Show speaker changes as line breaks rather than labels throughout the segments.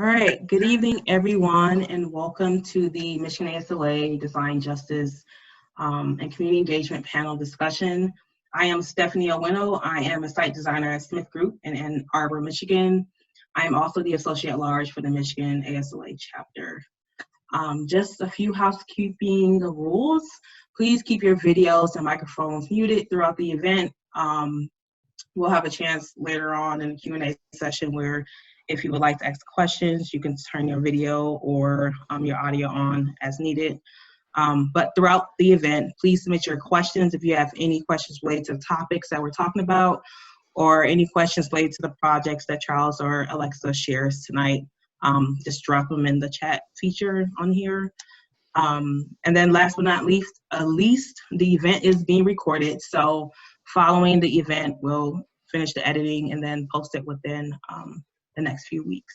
All right, good evening, everyone, and welcome to the Michigan ASLA Design Justice and Community Engagement Panel discussion. I am Stephanie Owino. I am a site designer at Smith Group in Ann Arbor, Michigan. I am also the Associate at Large for the Michigan ASLA chapter. Just a few housekeeping rules. Please keep your videos and microphones muted throughout the event. We'll have a chance later on in the Q&A session where if you would like to ask questions, you can turn your video or your audio on as needed. But throughout the event, please submit your questions if you have any questions related to the topics that we're talking about or any questions related to the projects that Charles or Alexa shares tonight. Just drop them in the chat feature on here. And then last but not least, the event is being recorded. So following the event, we'll finish the editing and then post it within the next few weeks.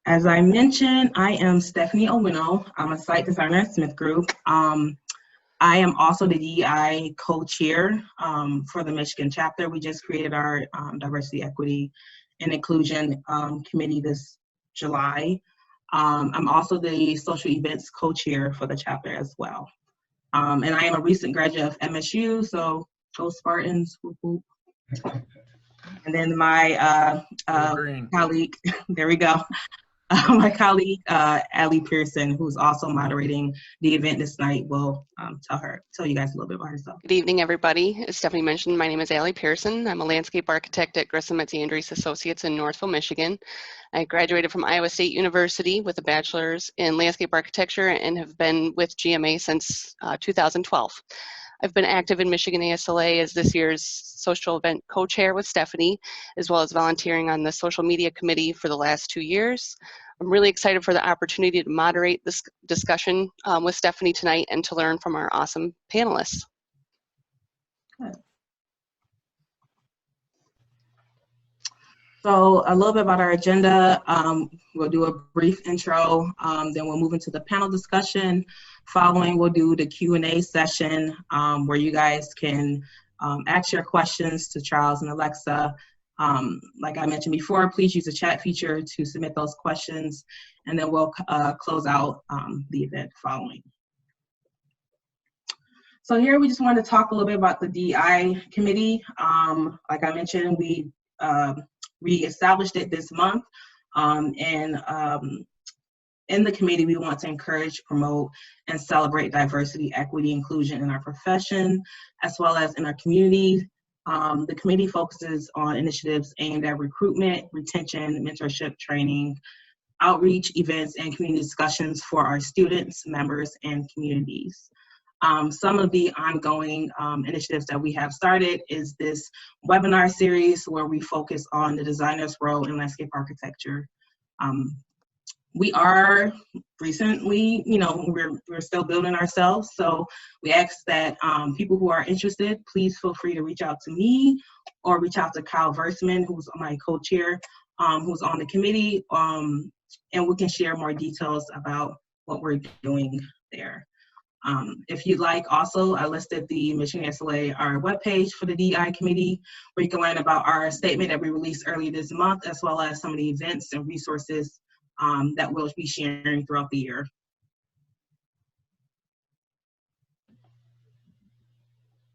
As I mentioned, I am Stephanie Owino. I'm a site designer at Smith Group. I am also the DEI co-chair for the Michigan chapter. We just created our Diversity, Equity, and Inclusion committee this July. I'm also the social events co-chair for the chapter as well. And I am a recent graduate of MSU, so go Spartans, whoop, whoop. And then my colleague, there we go. My colleague, Allie Pearson, who's also moderating the event this night, will tell you guys a little bit about herself.
Good evening, everybody. As Stephanie mentioned, my name is Allie Pearson. I'm a landscape architect at Grissom & Andrews Associates in Northville, Michigan. I graduated from Iowa State University with a bachelor's in landscape architecture and have been with GMA since 2012. I've been active in Michigan ASLA as this year's social event co-chair with Stephanie, as well as volunteering on the social media committee for the last 2 years. I'm really excited for the opportunity to moderate this discussion with Stephanie tonight and to learn from our awesome panelists.
Good. So a little bit about our agenda. We'll do a brief intro, then we'll move into the panel discussion. Following, we'll do the Q&A session where you guys can ask your questions to Charles and Alexa. Like I mentioned before, please use the chat feature to submit those questions, and then we'll close out the event following. So here we just wanted to talk a little bit about the DEI committee. Like I mentioned, we established it this month, in the committee, we want to encourage, promote, and celebrate diversity, equity, inclusion in our profession, as well as in our community. The committee focuses on initiatives aimed at recruitment, retention, mentorship, training, outreach, events, and community discussions for our students, members, and communities. Some of the ongoing initiatives that we have started is this webinar series where we focus on the designer's role in landscape architecture. We are recently, we're still building ourselves, so we ask that people who are interested, please feel free to reach out to me or reach out to Kyle Versman, who's my co-chair, who's on the committee, and we can share more details about what we're doing there. If you'd like, also, I listed the Michigan ASLA, our webpage for the DEI committee, where you can learn about our statement that we released earlier this month, as well as some of the events and resources that we'll be sharing throughout the year.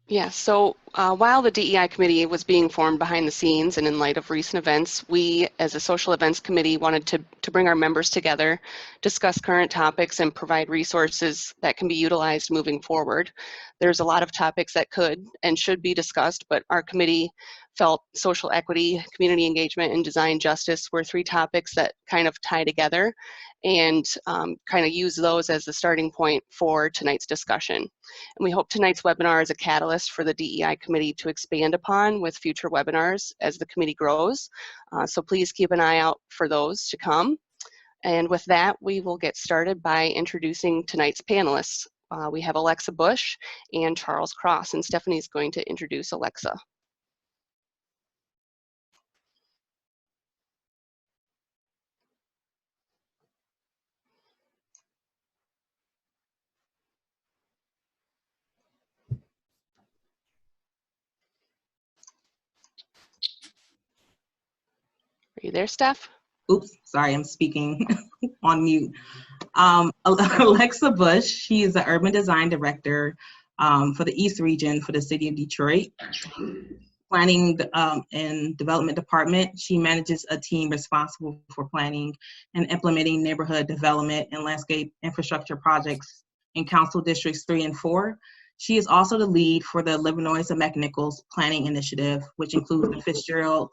Yeah, so while the DEI committee was being formed behind the scenes and in light of recent events, we as a social events committee wanted to bring our members together, discuss current topics, and provide resources that can be utilized moving forward. There's a lot of topics that could and should be discussed, but our committee felt social equity, community engagement, and design justice were 3 topics that kind of tie together and kind of use those as the starting point for tonight's discussion. And we hope tonight's webinar is a catalyst for the DEI committee to expand upon with future webinars as the committee grows. So please keep an eye out for those to come. And with that, we will get started by introducing tonight's panelists. We have Alexa Bush and Charles Cross, and Stephanie's going to introduce Alexa. you there, Steph?
Oops, sorry, I'm speaking on mute. Alexa Bush, she is the Urban Design Director for the East Region for the City of Detroit. Planning and Development Department. She manages a team responsible for planning and implementing neighborhood development and landscape infrastructure projects in Council Districts 3 and 4. She is also the lead for the Livernois and McNichols Planning Initiative, which includes the Fitzgerald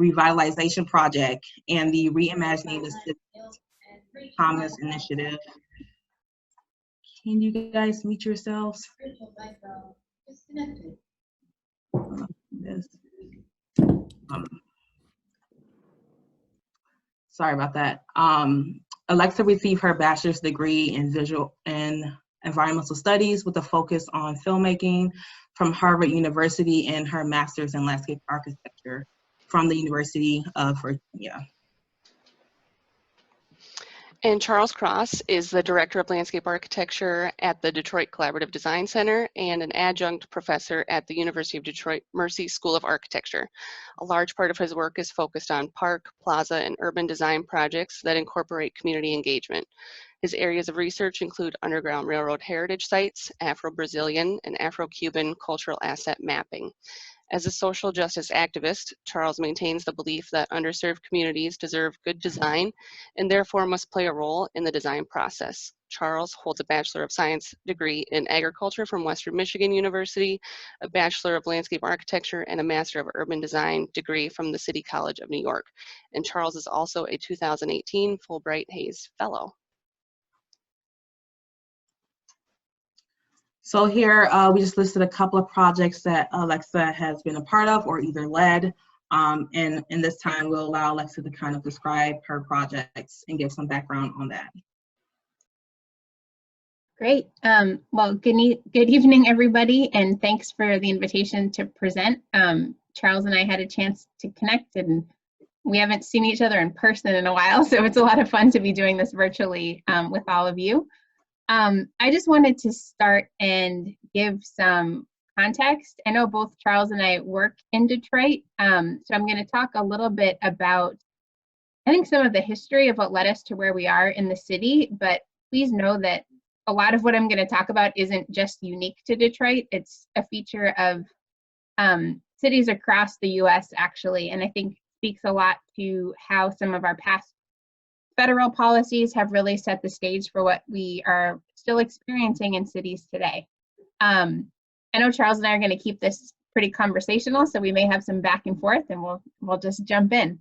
Revitalization Project and the Reimagining the City Commons Initiative. Can you guys mute yourselves? Sorry about that. Alexa received her bachelor's degree in visual and environmental studies with a focus on filmmaking from Harvard University and her master's in landscape architecture from the University of Virginia.
And Charles Cross is the Director of Landscape Architecture at the Detroit Collaborative Design Center and an adjunct professor at the University of Detroit Mercy School of Architecture. A large part of his work is focused on park, plaza, and urban design projects that incorporate community engagement. His areas of research include Underground Railroad heritage sites, Afro-Brazilian, and Afro-Cuban cultural asset mapping. As a social justice activist, Charles maintains the belief that underserved communities deserve good design and therefore must play a role in the design process. Charles holds a Bachelor of Science degree in Agriculture from Western Michigan University, a Bachelor of Landscape Architecture, and a Master of Urban Design degree from the City College of New York. And Charles is also a 2018 Fulbright Hays Fellow.
So here we just listed a couple of projects that Alexa has been a part of or either led. And in this time, we'll allow Alexa to kind of describe her projects and give some background on that.
Great. Well, good evening, everybody, and thanks for the invitation to present. Charles and I had a chance to connect, and we haven't seen each other in person in a while, so it's a lot of fun to be doing this virtually with all of you. I just wanted to start and give some context. I know both Charles and I work in Detroit, so I'm going to talk a little bit about, I think, some of the history of what led us to where we are in the city, but please know that a lot of what I'm going to talk about isn't just unique to Detroit. It's a feature of cities across the US, actually, and I think speaks a lot to how some of our past federal policies have really set the stage for what we are still experiencing in cities today. I know Charles and I are going to keep this pretty conversational, so we may have some back and forth, and we'll just jump in.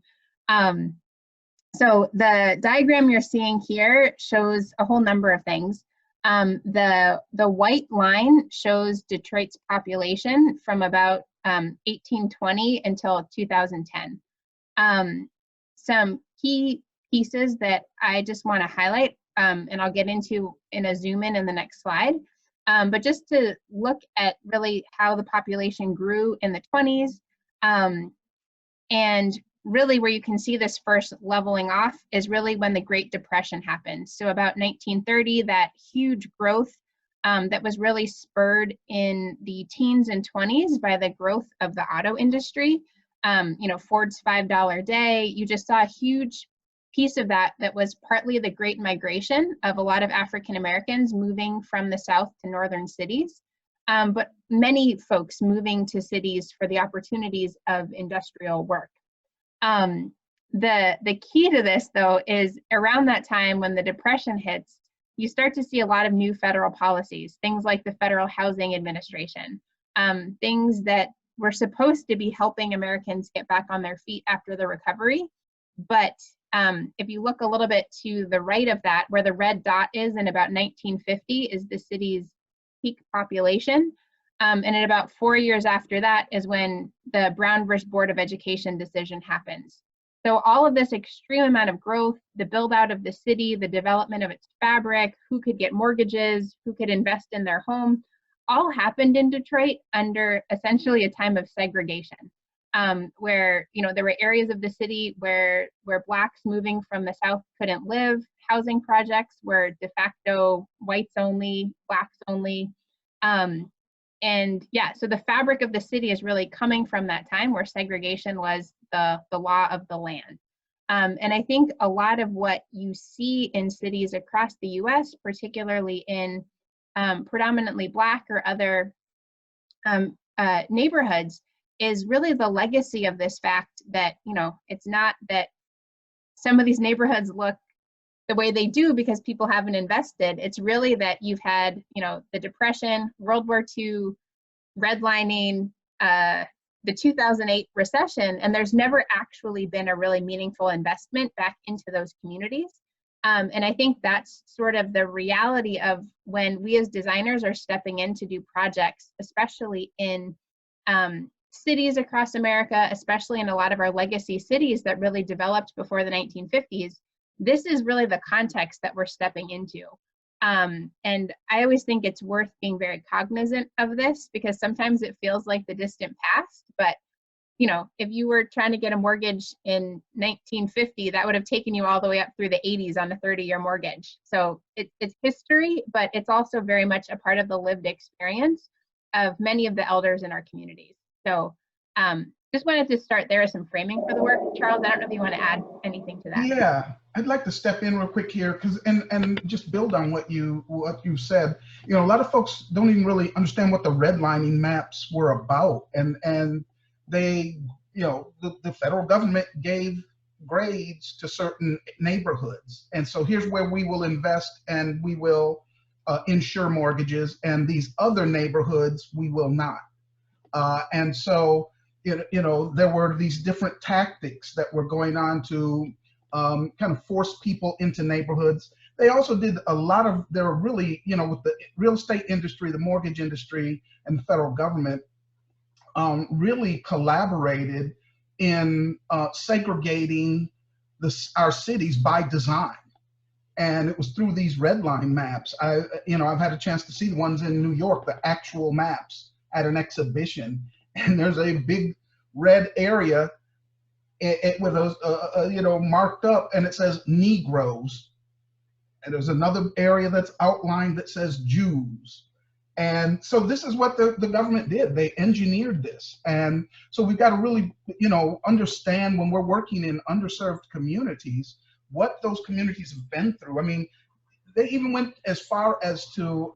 So the diagram you're seeing here shows a whole number of things. The white line shows Detroit's population from about 1820 until 2010. Some key pieces that I just want to highlight, and I'll get into in a zoom in the next slide. But just to look at really how the population grew in the 20s, and really where you can see this first leveling off is really when the Great Depression happened. So about 1930, that huge growth that was really spurred in the teens and 20s by the growth of the auto industry. You know, Ford's $5 a day, you just saw a huge piece of that was partly the Great Migration of a lot of African Americans moving from the South to northern cities, but many folks moving to cities for the opportunities of industrial work. The key to this, though, is around that time when the Depression hits, you start to see a lot of new federal policies, things like the Federal Housing Administration, things that were supposed to be helping Americans get back on their feet after the recovery. But if you look a little bit to the right of that, where the red dot is in about 1950 is the city's peak population. And in about 4 years after that is when the Brown versus Board of Education decision happens. So all of this extreme amount of growth, the build out of the city, the development of its fabric, who could get mortgages, who could invest in their home, all happened in Detroit under essentially a time of segregation. Where, you know, there were areas of the city where Blacks moving from the South couldn't live. Housing projects were de facto whites only, Blacks only. And yeah, so the fabric of the city is really coming from that time where segregation was the law of the land. And I think a lot of what you see in cities across the US, particularly in predominantly Black or other neighborhoods, is really the legacy of this fact that, you know, it's not that some of these neighborhoods look the way they do because people haven't invested. It's really that you've had, you know, the Depression, World War II, redlining, the 2008 recession, and there's never actually been a really meaningful investment back into those communities. And I think that's sort of the reality of when we as designers are stepping in to do projects, especially in cities across America, especially in a lot of our legacy cities that really developed before the 1950s. This is really the context that we're stepping into. And I always think it's worth being very cognizant of this, because sometimes it feels like the distant past, but you know, if you were trying to get a mortgage in 1950, that would have taken you all the way up through the 80s on a 30-year mortgage. So it's history, but it's also very much a part of the lived experience of many of the elders in our communities. So just wanted to start there as some framing for the work. Charles, I don't know if you want to add anything to that.
Yeah, I'd like to step in real quick here, because and just build on what you said. You know, a lot of folks don't even really understand what the redlining maps were about, and they, you know, the federal government gave grades to certain neighborhoods, and so here's where we will invest and we will insure mortgages, and these other neighborhoods we will not. And so, you know, there were these different tactics that were going on to kind of force people into neighborhoods. They also did a lot of, they were really, you know, with the real estate industry, the mortgage industry, and the federal government really collaborated in segregating our cities by design. And it was through these redline maps. You know, I've had a chance to see the ones in New York, the actual maps at an exhibition. And there's a big red area with those, you know, marked up, and it says Negroes. And there's another area that's outlined that says Jews. And so this is what the government did. They engineered this. And so we've got to really, you know, understand when we're working in underserved communities, what those communities have been through. I mean, they even went as far as to,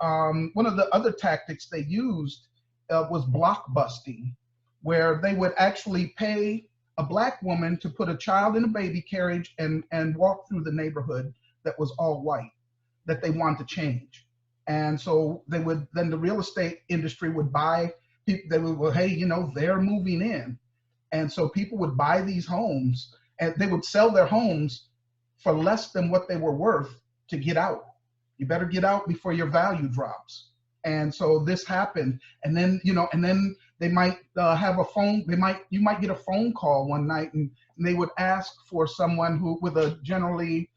one of the other tactics they used was blockbusting, where they would actually pay a Black woman to put a child in a baby carriage and walk through the neighborhood that was all white, that they wanted to change. And so they would, then the real estate industry would buy, they would, well, hey, you know, they're moving in. And so people would buy these homes, and they would sell their homes for less than what they were worth to get out. You better get out before your value drops. And so this happened. And then, you know, and then they might have a phone, you might get a phone call one night, and they would ask for someone who with a generally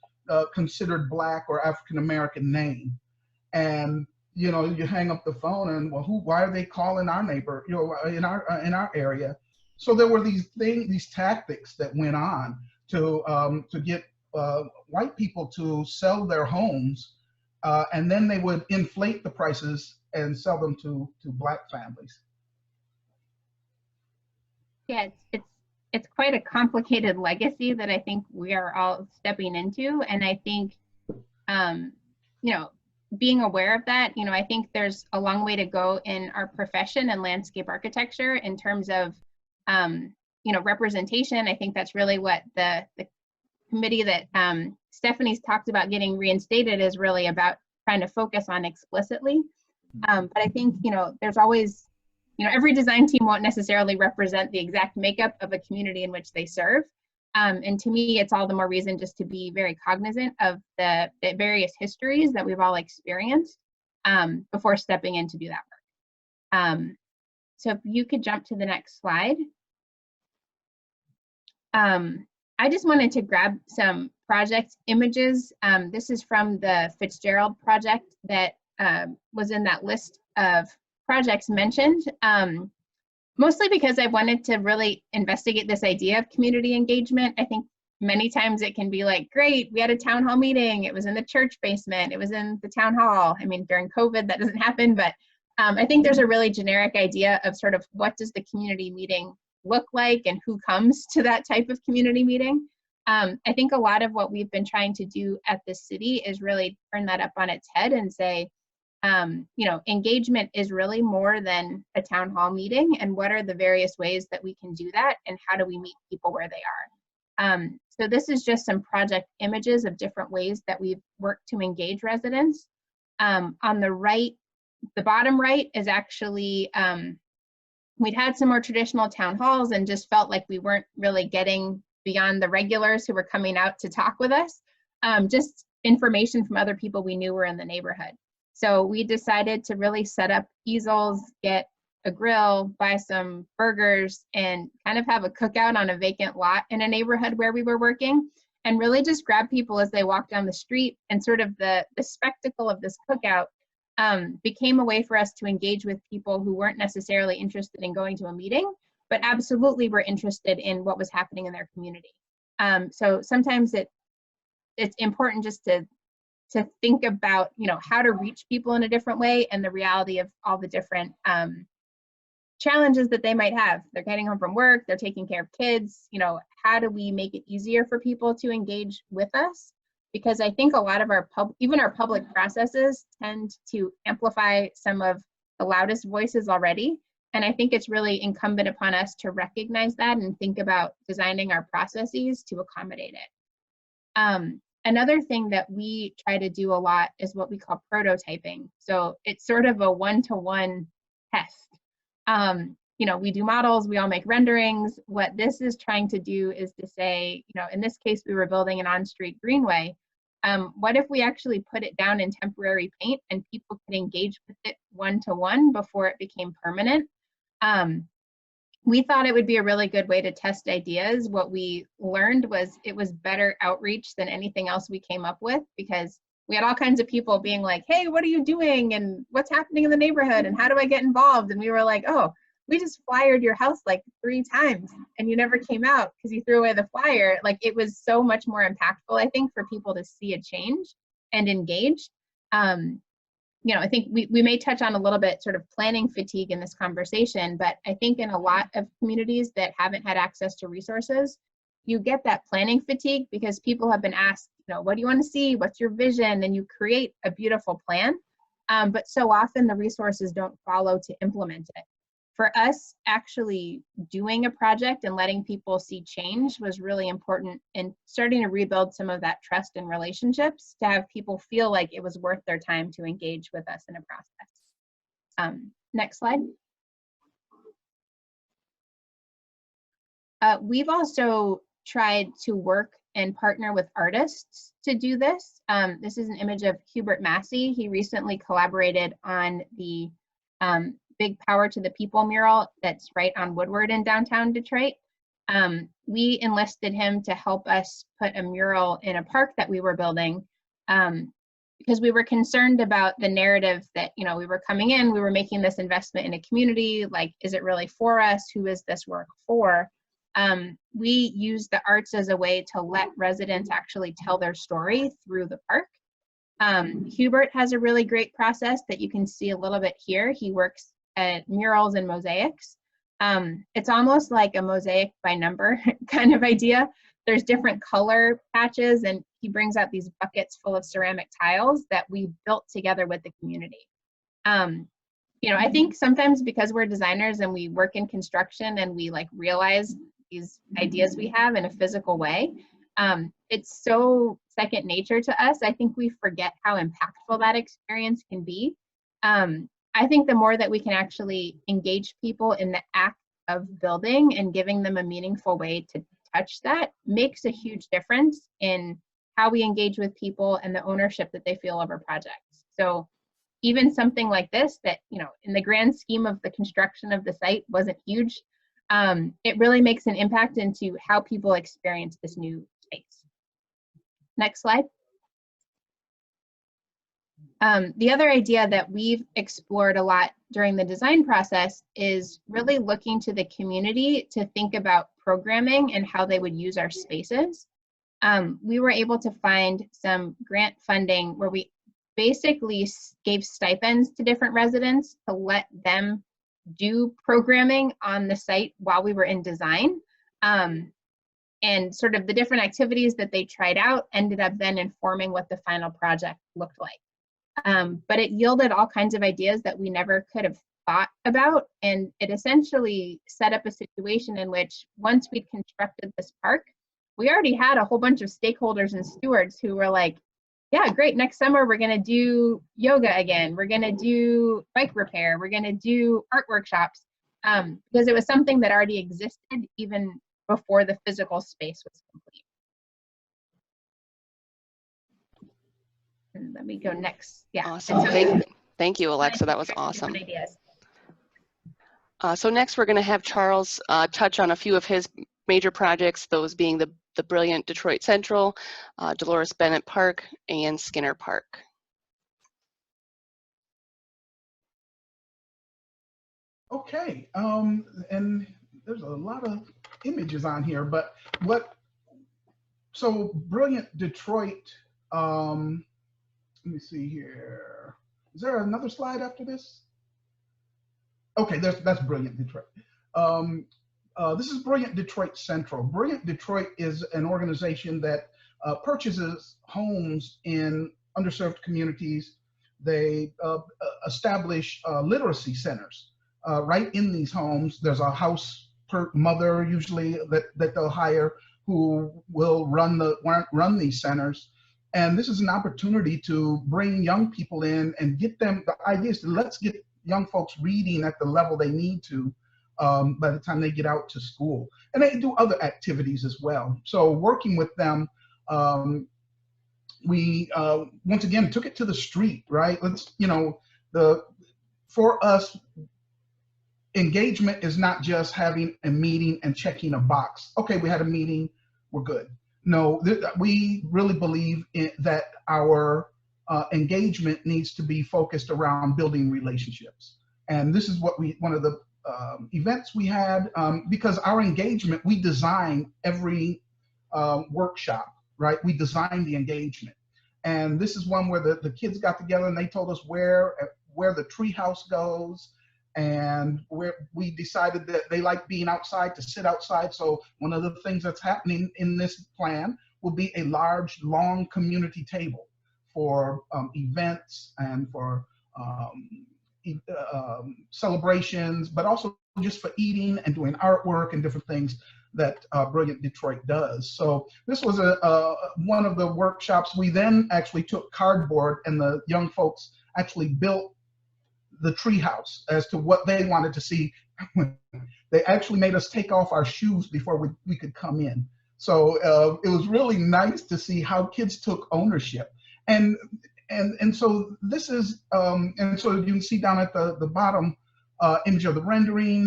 considered Black or African-American name. And, you know, you hang up the phone and, well, why are they calling our neighbor, you know, in our area? So there were these tactics that went on to get white people to sell their homes, and then they would inflate the prices and sell them to Black families.
Yeah, it's quite a complicated legacy that I think we are all stepping into. And I think, you know, being aware of that, you know, I think there's a long way to go in our profession and landscape architecture in terms of, you know, representation. I think that's really what the committee that Stephanie's talked about getting reinstated is really about trying to focus on explicitly. But I think, you know, there's always, you know, every design team won't necessarily represent the exact makeup of a community in which they serve. And to me, it's all the more reason just to be very cognizant of the various histories that we've all experienced before stepping in to do that work. So if you could jump to the next slide. I just wanted to grab some project images. This is from the Fitzgerald project that was in that list of projects mentioned. Mostly because I wanted to really investigate this idea of community engagement. I think many times it can be like, great, we had a town hall meeting, it was in the church basement, it was in the town hall. I mean, during COVID, that doesn't happen, but I think there's a really generic idea of sort of what does the community meeting look like and who comes to that type of community meeting. I think a lot of what we've been trying to do at the city is really turn that up on its head and say, engagement is really more than a town hall meeting, and what are the various ways that we can do that, and how do we meet people where they are. So this is just some project images of different ways that we've worked to engage residents. On the right, the bottom right is actually, we'd had some more traditional town halls and just felt like we weren't really getting beyond the regulars who were coming out to talk with us, just information from other people we knew were in the neighborhood. So we decided to really set up easels, get a grill, buy some burgers, and kind of have a cookout on a vacant lot in a neighborhood where we were working, and really just grab people as they walk down the street. And sort of the spectacle of this cookout became a way for us to engage with people who weren't necessarily interested in going to a meeting, but absolutely were interested in what was happening in their community. So sometimes it's important just to think about, how to reach people in a different way, and the reality of all the different challenges that they might have. They're getting home from work, they're taking care of kids, how do we make it easier for people to engage with us? Because I think a lot of our even our public processes tend to amplify some of the loudest voices already. And I think it's really incumbent upon us to recognize that and think about designing our processes to accommodate it. Another thing that we try to do a lot is what we call prototyping. So it's sort of a one-to-one test. We do models, we all make renderings. What this is trying to do is to say, in this case, we were building an on-street greenway. What if we actually put it down in temporary paint and people could engage with it one-to-one before it became permanent? We thought it would be a really good way to test ideas. What we learned was it was better outreach than anything else we came up with, because we had all kinds of people being like, hey, what are you doing? And what's happening in the neighborhood? And how do I get involved? And we were like, oh, we just flyered your house like 3 times and you never came out because you threw away the flyer. Like, it was so much more impactful, I think, for people to see a change and engage. I think we may touch on a little bit sort of planning fatigue in this conversation, but I think in a lot of communities that haven't had access to resources, you get that planning fatigue because people have been asked, what do you want to see? What's your vision? And you create a beautiful plan, but so often the resources don't follow to implement it. For us, actually doing a project and letting people see change was really important in starting to rebuild some of that trust and relationships, to have people feel like it was worth their time to engage with us in a process. Next slide. We've also tried to work and partner with artists to do this. This is an image of Hubert Massey. He recently collaborated on the Big Power to the People mural that's right on Woodward in downtown Detroit. We enlisted him to help us put a mural in a park that we were building, because we were concerned about the narrative that, we were coming in, we were making this investment in a community, like, is it really for us? Who is this work for? We use the arts as a way to let residents actually tell their story through the park. Hubert has a really great process that you can see a little bit here. He works at murals and mosaics. It's almost like a mosaic by number kind of idea. There's different color patches, and he brings out these buckets full of ceramic tiles that we built together with the community. I think sometimes because we're designers and we work in construction and we realize these ideas we have in a physical way, it's so second nature to us. I think we forget how impactful that experience can be. I think the more that we can actually engage people in the act of building and giving them a meaningful way to touch that makes a huge difference in how we engage with people and the ownership that they feel over projects. So even something like this that, in the grand scheme of the construction of the site wasn't huge, it really makes an impact into how people experience this new space. Next slide. The other idea that we've explored a lot during the design process is really looking to the community to think about programming and how they would use our spaces. We were able to find some grant funding where we basically gave stipends to different residents to let them do programming on the site while we were in design. And sort of the different activities that they tried out ended up then informing what the final project looked like. But it yielded all kinds of ideas that we never could have thought about. And it essentially set up a situation in which once we'd constructed this park, we already had a whole bunch of stakeholders and stewards who were like, yeah, great, next summer we're gonna do yoga again. We're gonna do bike repair. We're gonna do art workshops. Because it was something that already existed even before the physical space was complete. And let me go next. Yeah.
Awesome. Thank you, Alexa. That was awesome. So next we're going to have Charles touch on a few of his major projects, those being the brilliant Detroit Central, Dolores Bennett Park, and Skinner Park.
Okay, and there's a lot of images on here, but so Brilliant Detroit, let me see here. Is there another slide after this? Okay, that's Brilliant Detroit. This is Brilliant Detroit Central. Brilliant Detroit is an organization that purchases homes in underserved communities. They establish literacy centers right in these homes. There's a house per mother usually that they'll hire who will run these centers. And this is an opportunity to bring young people in and get them, the idea is to let's get young folks reading at the level they need to by the time they get out to school. And they do other activities as well. So working with them, we once again took it to the street, right? Let's, for us, engagement is not just having a meeting and checking a box. Okay, we had a meeting, we're good. No, we really believe that our engagement needs to be focused around building relationships. And this is what one of the events we had, because our engagement, we design every workshop, right? We design the engagement. And this is one where the kids got together and they told us where the treehouse goes, and where we decided that they like being outside, to sit outside. So one of the things that's happening in this plan will be a large, long community table for events and for celebrations, but also just for eating and doing artwork and different things that Brilliant Detroit does. So this was one of the workshops. We then actually took cardboard, and the young folks actually built the treehouse as to what they wanted to see. They actually made us take off our shoes before we could come in. So it was really nice to see how kids took ownership. And so this is, and so you can see down at the bottom image of the rendering,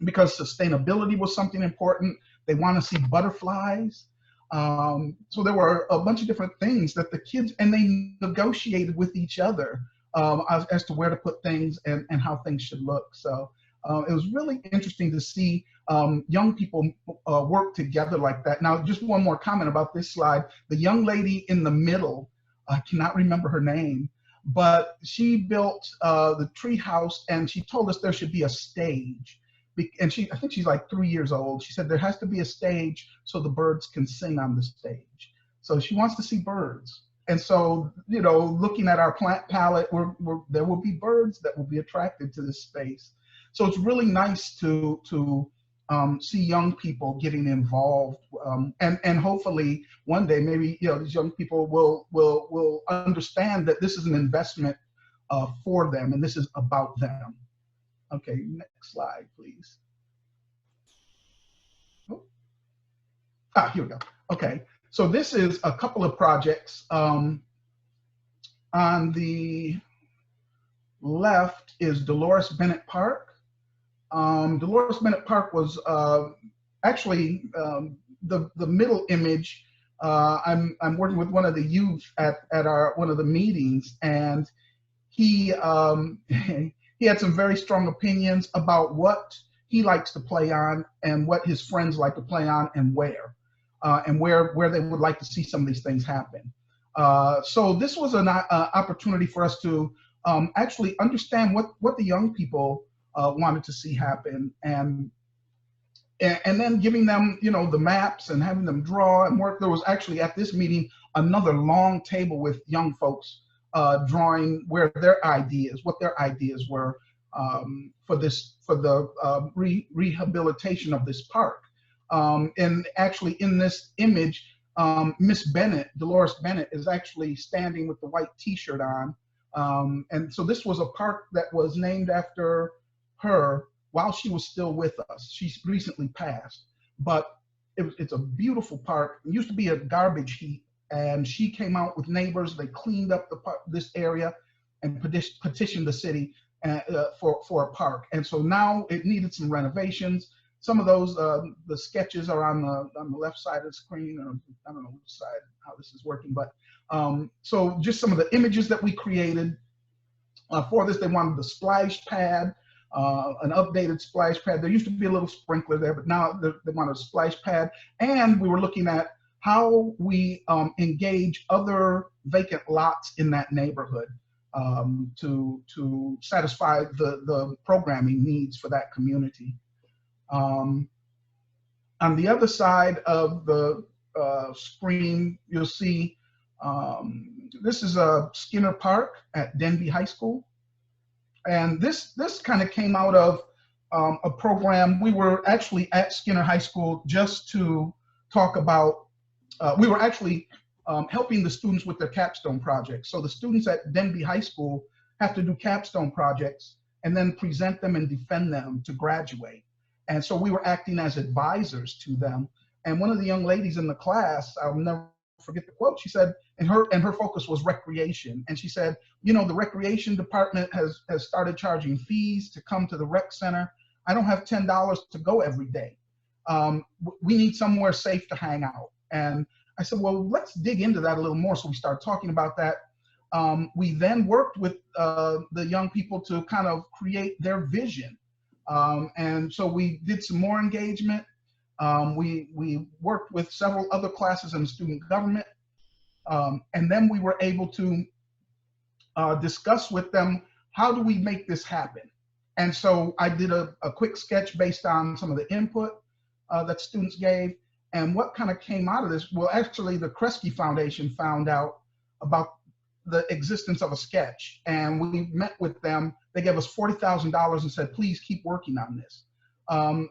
because sustainability was something important. They want to see butterflies. So there were a bunch of different things that the kids, and they negotiated with each other as to where to put things and how things should look. So it was really interesting to see young people work together like that. Now, just one more comment about this slide. The young lady in the middle, I cannot remember her name, but she built the tree house, and she told us there should be a stage. And I think she's like 3 years old. She said there has to be a stage so the birds can sing on the stage. So she wants to see birds. And so, looking at our plant palette, there will be birds that will be attracted to this space. So it's really nice to see young people getting involved, and hopefully one day maybe these young people will understand that this is an investment for them, and this is about them. Okay, next slide, please. Oh. Here we go. Okay. So this is a couple of projects. On the left is Dolores Bennett Park. Dolores Bennett Park was actually the middle image. I'm working with one of the youth at one of the meetings, and he he had some very strong opinions about what he likes to play on and what his friends like to play on and where. And where they would like to see some of these things happen. So this was an opportunity for us to actually understand what the young people wanted to see happen. And and then giving them, you know, the maps and having them draw and work. There was actually at this meeting another long table with young folks drawing what their ideas were for the rehabilitation of this park. And actually in this image, Miss Bennett, Dolores Bennett, is actually standing with the white t-shirt on. And so this was a park that was named after her while she was still with us. She's recently passed, but it's a beautiful park. It used to be a garbage heap, and she came out with neighbors. They cleaned up this area and petitioned the city for a park. And so now it needed some renovations. Some of those, the sketches are on the left side of the screen, or I don't know which side, how this is working, but so just some of the images that we created for this. They wanted the splash pad, an updated splash pad. There used to be a little sprinkler there, but now they want a splash pad. And we were looking at how we engage other vacant lots in that neighborhood to satisfy the programming needs for that community. On the other side of the screen, you'll see this is a Skinner Park at Denby High School. And this kind of came out of a program. We were actually at Skinner High School just to talk about, we were actually helping the students with their capstone projects. So the students at Denby High School have to do capstone projects and then present them and defend them to graduate. And so we were acting as advisors to them. And one of the young ladies in the class, I'll never forget the quote, she said, and her focus was recreation. And she said, you know, the recreation department has started charging fees to come to the rec center. I don't have $10 to go every day. We need somewhere safe to hang out. And I said, well, let's dig into that a little more. So we started talking about that. We then worked with the young people to kind of create their vision. And so we did some more engagement. We worked with several other classes in student government. And then we were able to discuss with them, how do we make this happen? And so I did a quick sketch based on some of the input that students gave. And what kind of came out of this, well, actually the Kresge Foundation found out about the existence of a sketch, and we met with them. They gave us $40,000 and said, please keep working on this.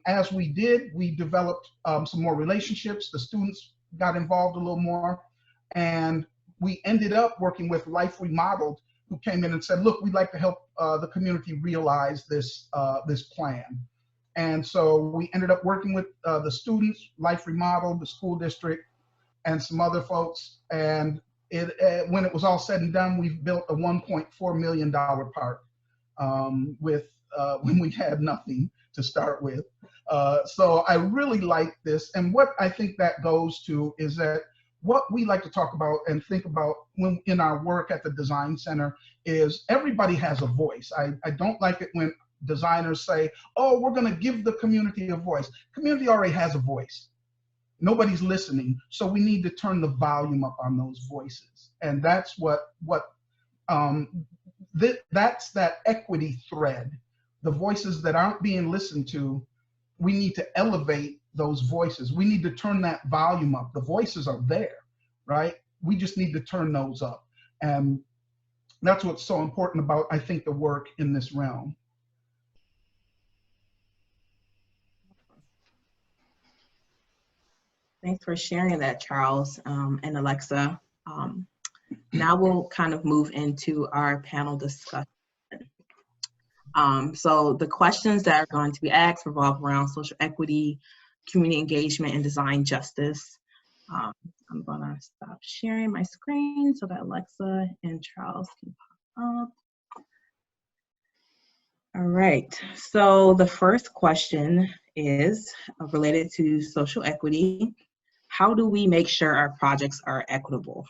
As we did, we developed some more relationships. The students got involved a little more, and we ended up working with Life Remodeled, who came in and said, look, we'd like to help the community realize this, this plan. And so we ended up working with the students, Life Remodeled, the school district, and some other folks. And when it was all said and done, we've built a $1.4 million park when we had nothing to start with. So I really like this. And what I think that goes to is that what we like to talk about and think about when in our work at the Design Center is everybody has a voice. I don't like it when designers say, oh, we're going to give the community a voice. Community already has a voice. Nobody's listening, so we need to turn the volume up on those voices. And that's that's that equity thread. The voices that aren't being listened to, we need to elevate those voices. We need to turn that volume up. The voices are there, right? We just need to turn those up. And that's what's so important about, I think, the work in this realm.
Thanks for sharing that, Charles and Alexa. Now we'll kind of move into our panel discussion. So the questions that are going to be asked revolve around social equity, community engagement, and design justice. I'm gonna stop sharing my screen so that Alexa and Charles can pop up. All right, so the first question is related to social equity. How do we make sure our projects are equitable?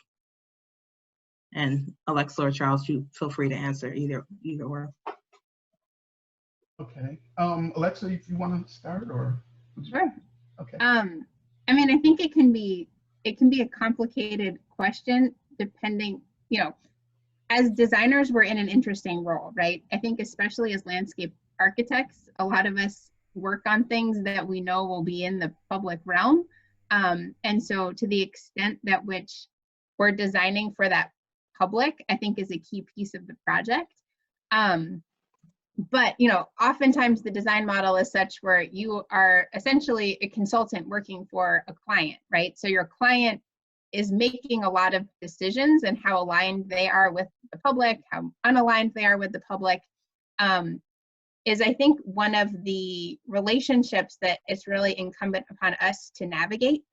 And Alexa or Charles, you feel free to answer either or.
Okay, Alexa, if you want to start, or
sure.
Okay.
I mean, I think it can be a complicated question depending, you know, as designers, we're in an interesting role, right? I think especially as landscape architects, a lot of us work on things that we know will be in the public realm. And so to the extent that which we're designing for that public, I think is a key piece of the project. But, you know, oftentimes the design model is such where you are essentially a consultant working for a client, right? So your client is making a lot of decisions, and how aligned they are with the public, how unaligned they are with the public, is, I think, one of the relationships that it's really incumbent upon us to navigate.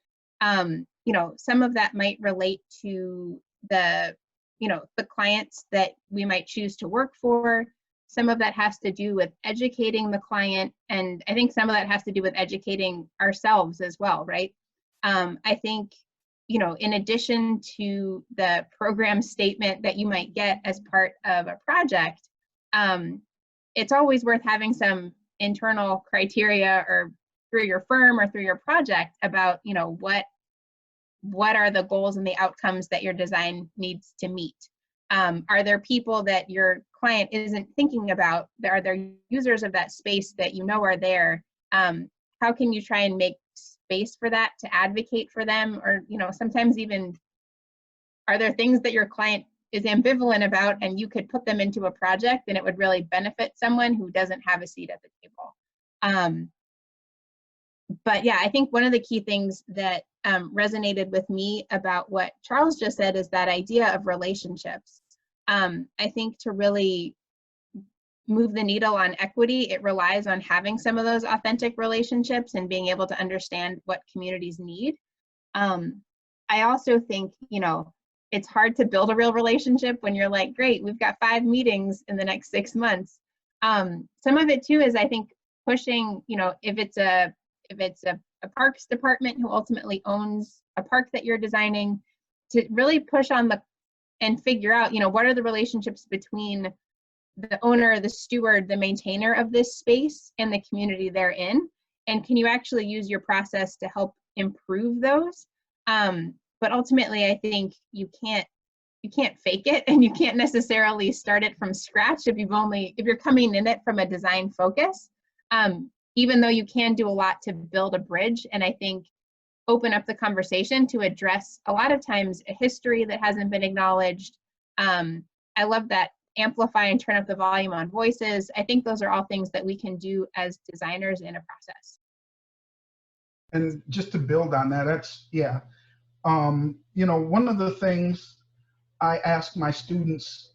You know, some of that might relate to the, you know, the clients that we might choose to work for. Some of that has to do with educating the client, and I think some of that has to do with educating ourselves as well, right? I think, you know, in addition to the program statement that you might get as part of a project, it's always worth having some internal criteria, or through your firm or through your project, about, you know, what are the goals and the outcomes that your design needs to meet. Are there people that your client isn't thinking about? Are there users of that space that you know are there? How can you try and make space for that to advocate for them? Or, you know, sometimes even, are there things that your client is ambivalent about and you could put them into a project and it would really benefit someone who doesn't have a seat at the table? But yeah, I think one of the key things that resonated with me about what Charles just said is that idea of relationships. I think to really move the needle on equity, it relies on having some of those authentic relationships and being able to understand what communities need. I also think, you know, it's hard to build a real relationship when you're like, great, we've got 5 meetings in the next 6 months. Some of it too is, I think, pushing, you know, if it's a parks department who ultimately owns a park that you're designing, to really push on and figure out, you know, what are the relationships between the owner, the steward, the maintainer of this space and the community they're in, and can you actually use your process to help improve those? But ultimately, I think you can't fake it, and you can't necessarily start it from scratch if you're coming in it from a design focus. Even though you can do a lot to build a bridge, and I think open up the conversation to address a lot of times a history that hasn't been acknowledged. I love that amplify and turn up the volume on voices. I think those are all things that we can do as designers in a process.
And just to build on that, that's, yeah. You know, one of the things I ask my students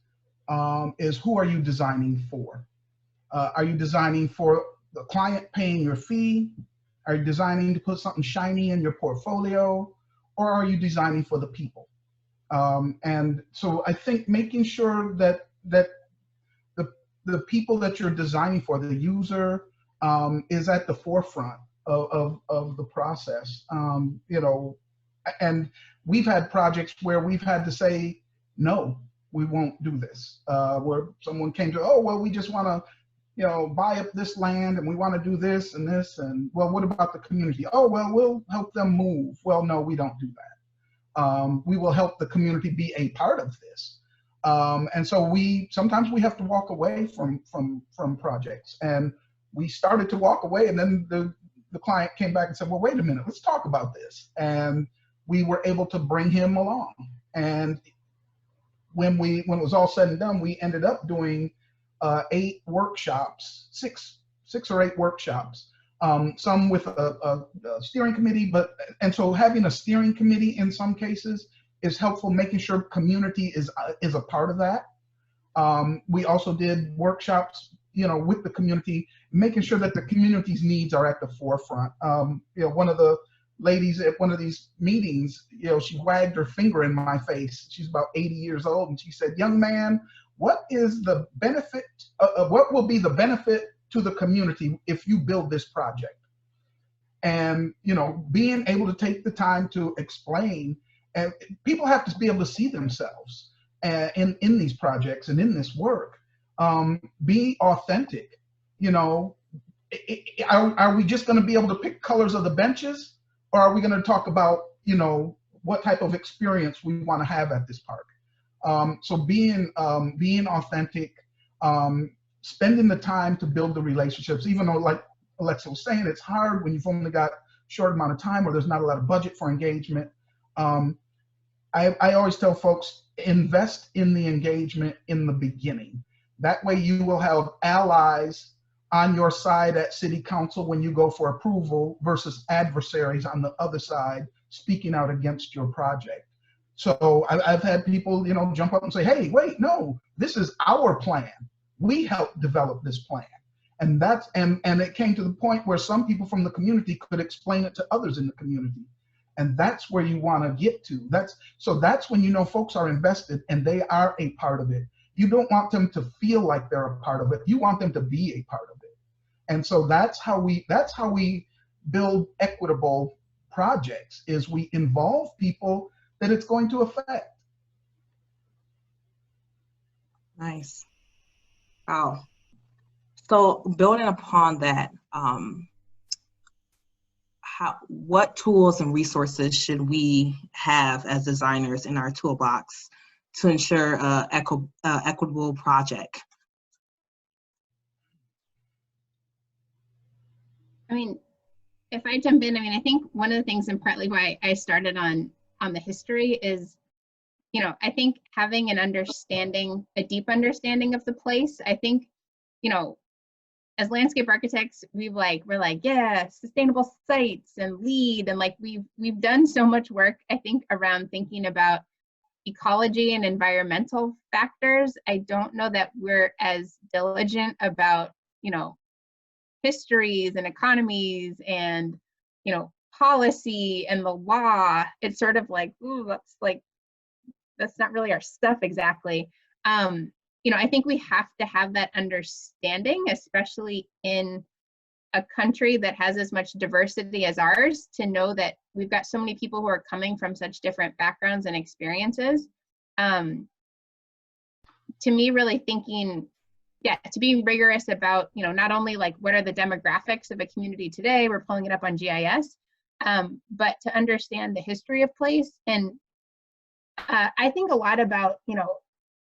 is, who are you designing for? Are you designing for the client paying your fee? Are you designing to put something shiny in your portfolio? Or are you designing for the people? And so I think making sure that the people that you're designing for, the user, is at the forefront of the process. You know, and we've had projects where we've had to say, no, we won't do this. Where someone came to, oh, well, we just want to, you know, buy up this land and we want to do this and this, and well, what about the community? Oh, well, we'll help them move. Well, no, we don't do that. We will help the community be a part of this. And so sometimes we have to walk away from projects, and we started to walk away, and then the client came back and said, well, wait a minute, let's talk about this. And we were able to bring him along. And when it was all said and done, we ended up doing 8 workshops, six or 8 workshops, some with a steering committee, and so having a steering committee in some cases is helpful, making sure community is a part of that. We also did workshops, you know, with the community, making sure that the community's needs are at the forefront. You know, one of the ladies at one of these meetings, you know, she wagged her finger in my face. She's about 80 years old, and she said, young man, what is the benefit, what will be the benefit to the community if you build this project? And, you know, being able to take the time to explain, and people have to be able to see themselves in these projects and in this work. Be authentic. You know, are we just going to be able to pick colors of the benches, or are we going to talk about, you know, what type of experience we want to have at this park? So being authentic, spending the time to build the relationships, even though, like Alexa was saying, it's hard when you've only got a short amount of time or there's not a lot of budget for engagement. I always tell folks, invest in the engagement in the beginning. That way you will have allies on your side at city council when you go for approval versus adversaries on the other side speaking out against your project. So I've had people, you know, jump up and say, hey, wait, no, this is our plan. We helped develop this plan. And that's, and it came to the point where some people from the community could explain it to others in the community. And that's where you want to get to. That's when you know folks are invested and they are a part of it. You don't want them to feel like they're a part of it. You want them to be a part of it. And so that's how we build equitable projects, is we involve people that it's going to affect.
Nice. Wow. So building upon that, what tools and resources should we have as designers in our toolbox to ensure an equitable project?
I mean, if I jump in, I think one of the things, and partly why I started on the history, is, you know, I think having an understanding, a deep understanding of the place. I think, you know, as landscape architects, we're like, yeah, sustainable sites and LEED, and like we've done so much work, I think, around thinking about ecology and environmental factors. I don't know that we're as diligent about, you know, histories and economies and, you know, policy and the law. It's sort of like, ooh, that's not really our stuff exactly. You know, I think we have to have that understanding, especially in a country that has as much diversity as ours, to know that we've got so many people who are coming from such different backgrounds and experiences. To me, really thinking, yeah, to be rigorous about, you know, not only like what are the demographics of a community today, we're pulling it up on GIS, but to understand the history of place. And I think a lot about, you know,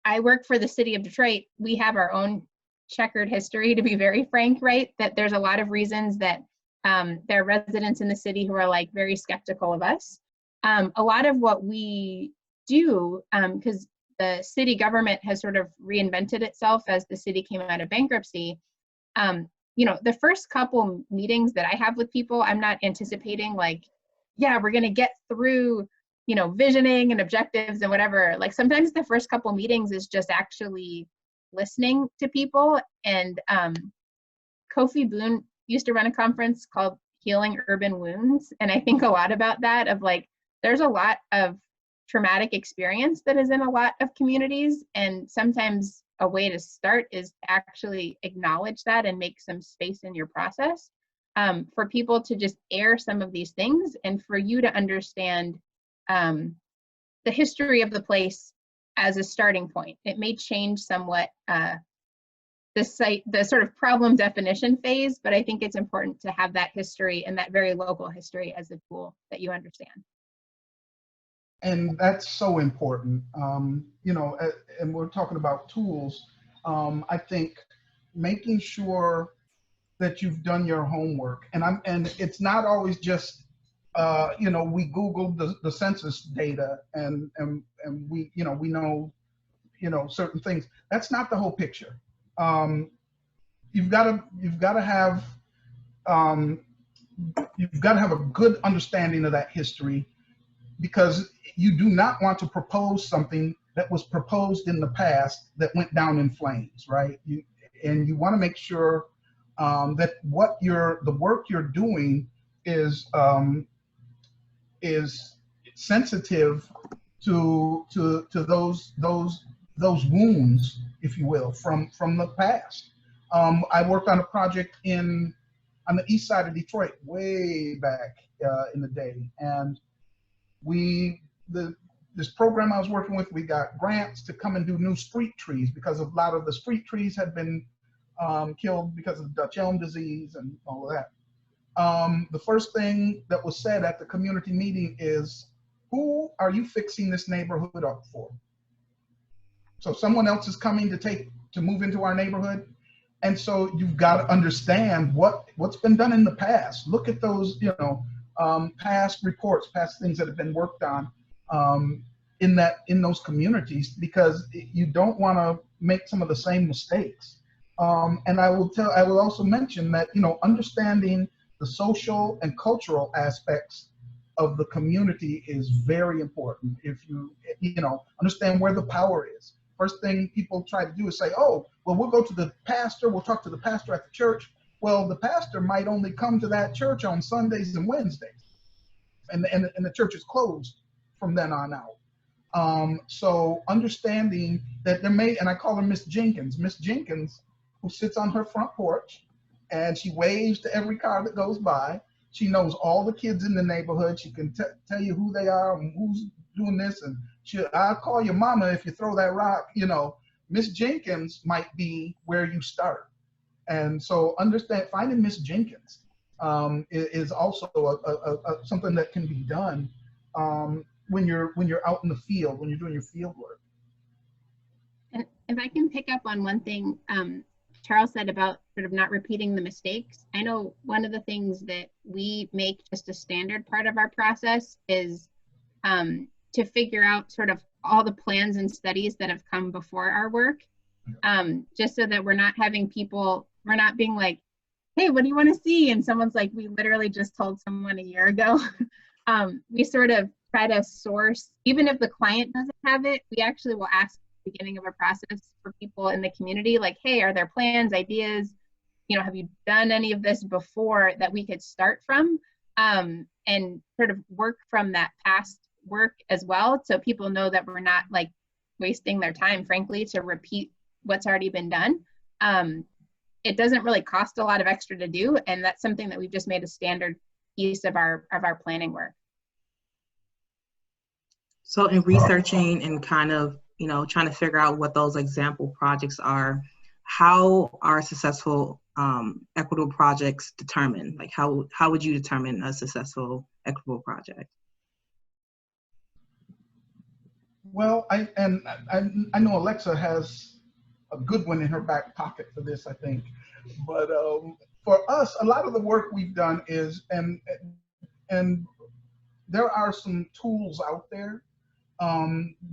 I work for the city of Detroit. We have our own checkered history, to be very frank, right? That there's a lot of reasons that there are residents in the city who are like very skeptical of us. A lot of what we do, because the city government has sort of reinvented itself as the city came out of bankruptcy. You know, the first couple meetings that I have with people, I'm not anticipating like, yeah, we're going to get through, you know, visioning and objectives and whatever. Like sometimes the first couple meetings is just actually listening to people. And Kofi Boone used to run a conference called Healing Urban Wounds. And I think a lot about that, of like, there's a lot of traumatic experience that is in a lot of communities. And sometimes a way to start is to actually acknowledge that and make some space in your process for people to just air some of these things, and for you to understand the history of the place as a starting point. It may change somewhat the sort of problem definition phase, but I think it's important to have that history and that very local history as a tool that you understand.
And that's so important. You know, and we're talking about tools. I think making sure that you've done your homework, and it's not always just you know, we Googled the census data and we, you know, we know, you know, certain things. That's not the whole picture. You've got to have a good understanding of that history, because you do not want to propose something that was proposed in the past that went down in flames, right? And you want to make sure that the work you're doing is sensitive to those wounds, if you will, from the past. I worked on a project on the east side of Detroit way back in the day, and this program I was working with, we got grants to come and do new street trees, because a lot of the street trees had been killed because of Dutch elm disease and all of that. The first thing that was said at the community meeting is, who are you fixing this neighborhood up for? So someone else is coming to move into our neighborhood. And so you've got to understand what what's been done in the past. Look at those, past reports, past things that have been worked on in those communities, because you don't want to make some of the same mistakes. And I will also mention that, understanding the social and cultural aspects of the community is very important. If you understand where the power is. First thing people try to do is say, oh, well, we'll go to the pastor, we'll talk to the pastor at the church. Well, the pastor might only come to that church on Sundays and Wednesdays, and the church is closed from then on out. So understanding that and I call her Miss Jenkins, who sits on her front porch and she waves to every car that goes by. She knows all the kids in the neighborhood. She can tell you who they are and who's doing this. And I'll call your mama if you throw that rock. Miss Jenkins might be where you start. And so finding Miss Jenkins is also something that can be done when you're out in the field, when you're doing your field work.
And if I can pick up on one thing Charles said about sort of not repeating the mistakes. I know one of the things that we make just a standard part of our process is to figure out sort of all the plans and studies that have come before our work, just so that we're not being like, hey, what do you want to see? And someone's like, we literally just told someone a year ago. We sort of try to source, even if the client doesn't have it, we actually will ask beginning of a process for people in the community, like, hey, are there plans, ideas, have you done any of this before that we could start from, and sort of work from that past work as well, so people know that we're not like wasting their time, frankly, to repeat what's already been done. It doesn't really cost a lot of extra to do, and that's something that we've just made a standard piece of our planning work.
So in researching and kind of trying to figure out what those example projects are, how are successful equitable projects determined? Like how would you determine a successful equitable project?
Well, I know Alexa has a good one in her back pocket for this, I think. But for us, a lot of the work we've done is, and there are some tools out there,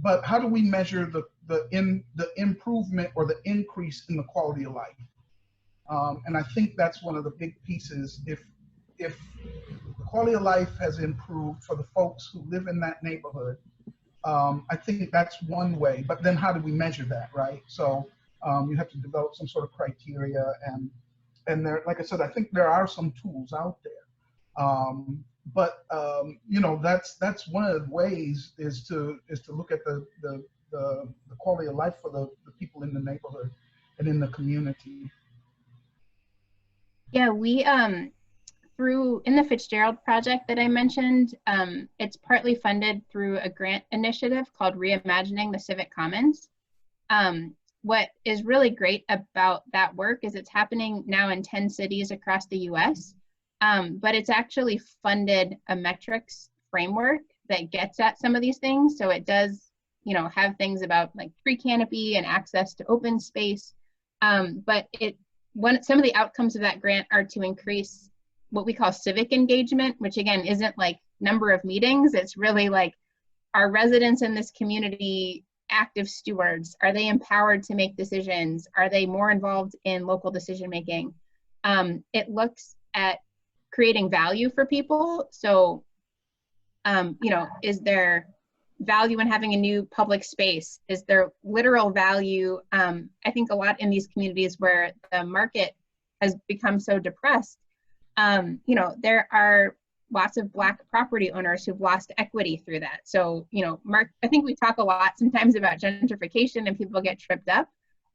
but how do we measure the improvement or the increase in the quality of life? And I think that's one of the big pieces. If the quality of life has improved for the folks who live in that neighborhood, I think that's one way. But then how do we measure that, right? So you have to develop some sort of criteria, and there, like I said, I think there are some tools out there. But that's one of the ways is to look at the quality of life for the people in the neighborhood and in the community.
Yeah, we in the Fitzgerald project that I mentioned, it's partly funded through a grant initiative called Reimagining the Civic Commons. What is really great about that work is it's happening now in 10 cities across the US. But it's actually funded a metrics framework that gets at some of these things. So it does, have things about like tree canopy and access to open space. But some of the outcomes of that grant are to increase what we call civic engagement, which again isn't like number of meetings. It's really like, are residents in this community active stewards? Are they empowered to make decisions? Are they more involved in local decision making? It looks at creating value for people. So, is there value in having a new public space? Is there literal value? I think a lot in these communities where the market has become so depressed, there are lots of Black property owners who've lost equity through that. So, I think we talk a lot sometimes about gentrification and people get tripped up.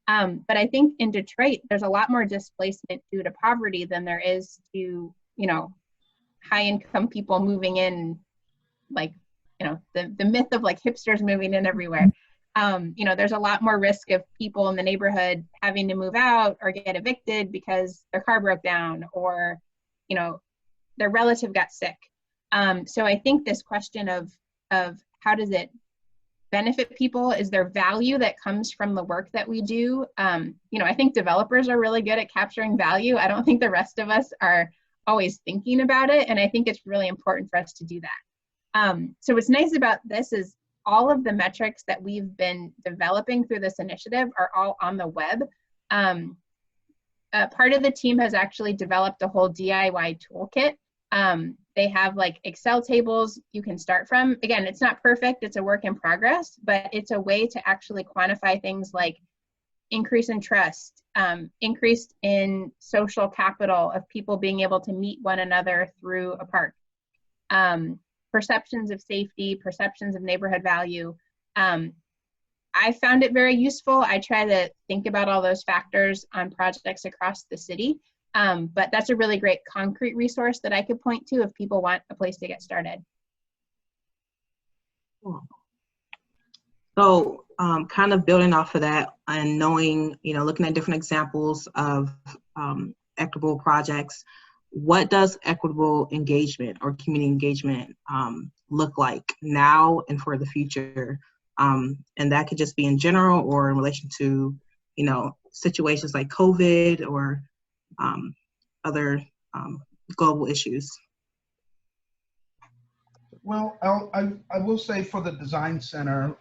But I think in Detroit, there's a lot more displacement due to poverty than there is to high income people moving in, like, the myth of like hipsters moving in everywhere. There's a lot more risk of people in the neighborhood having to move out or get evicted because their car broke down or, their relative got sick. So I think this question of how does it benefit people? Is there value that comes from the work that we do? You know, I think developers are really good at capturing value. I don't think the rest of us are always thinking about it, and I think it's really important for us to do that. So what's nice about this is all of the metrics that we've been developing through this initiative are all on the web. Part of the team has actually developed a whole DIY toolkit. They have like Excel tables you can start from. Again, it's not perfect, it's a work in progress, but it's a way to actually quantify things like increase in trust, increase in social capital of people being able to meet one another through a park, perceptions of safety, perceptions of neighborhood value. I found it very useful. I try to think about all those factors on projects across the city, but that's a really great concrete resource that I could point to if people want a place to get started.
So kind of building off of that and knowing, you know, looking at different examples of equitable projects, what does equitable engagement or community engagement look like now and for the future? And that could just be in general or in relation to, you know, situations like COVID or other global issues.
Well, I will say for the design center,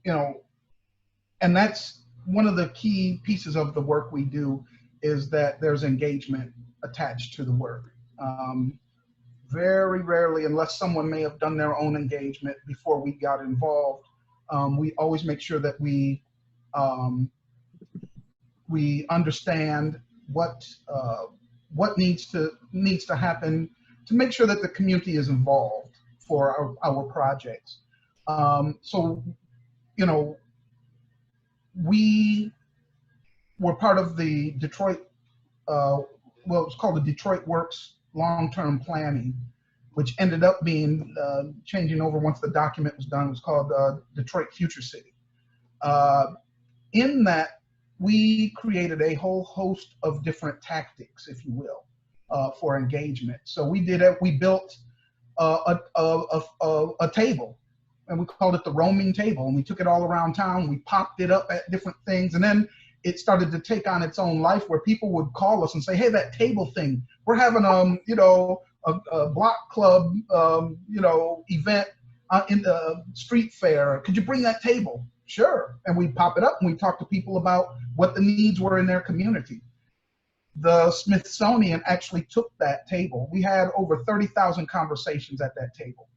you know, and that's one of the key pieces of the work we do is that there's engagement attached to the work. Very rarely, unless someone may have done their own engagement before we got involved, we always make sure that we understand what needs to happen to make sure that the community is involved for our projects. So, you know, we were part of the Detroit, well, it was called the Detroit Works long-term planning, which ended up being changing over once the document was done. It was called Detroit Future City. In that, we created a whole host of different tactics, if you will, for engagement. So we built a table, and we called it the roaming table, and we took it all around town. We popped it up at different things, and then it started to take on its own life where people would call us and say, hey, that table thing, we're having you know, a block club you know, event in the street fair. Could you bring that table? Sure. And we pop it up and we talk to people about what the needs were in their community. The Smithsonian actually took that table. We had over 30,000 conversations at that table.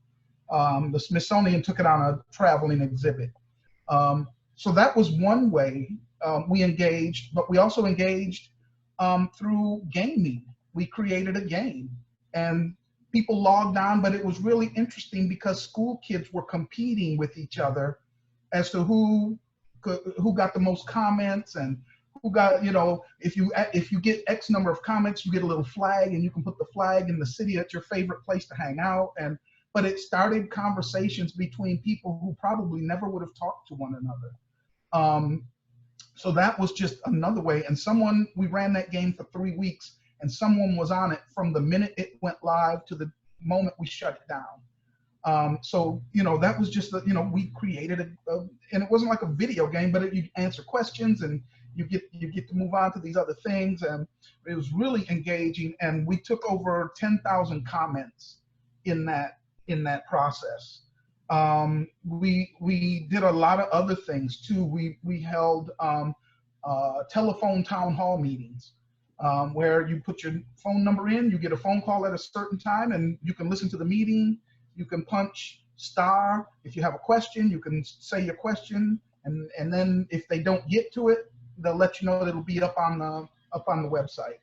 The Smithsonian took it on a traveling exhibit. So that was one way we engaged, but we also engaged through gaming. We created a game and people logged on, but it was really interesting because school kids were competing with each other as to who got the most comments and who got, you know, if you get X number of comments, you get a little flag and you can put the flag in the city at your favorite place to hang out. But it started conversations between people who probably never would have talked to one another. So that was just another way. And we ran that game for 3 weeks and someone was on it from the minute it went live to the moment we shut it down. So, you know, that was just, you know, we created and it wasn't like a video game, but you answer questions and you get to move on to these other things. And it was really engaging. And we took over 10,000 comments in that process. We did a lot of other things too. We held telephone town hall meetings where you put your phone number in, you get a phone call at a certain time, and you can listen to the meeting. You can punch star. If you have a question, you can say your question, and then if they don't get to it, they'll let you know that it'll be up on the website.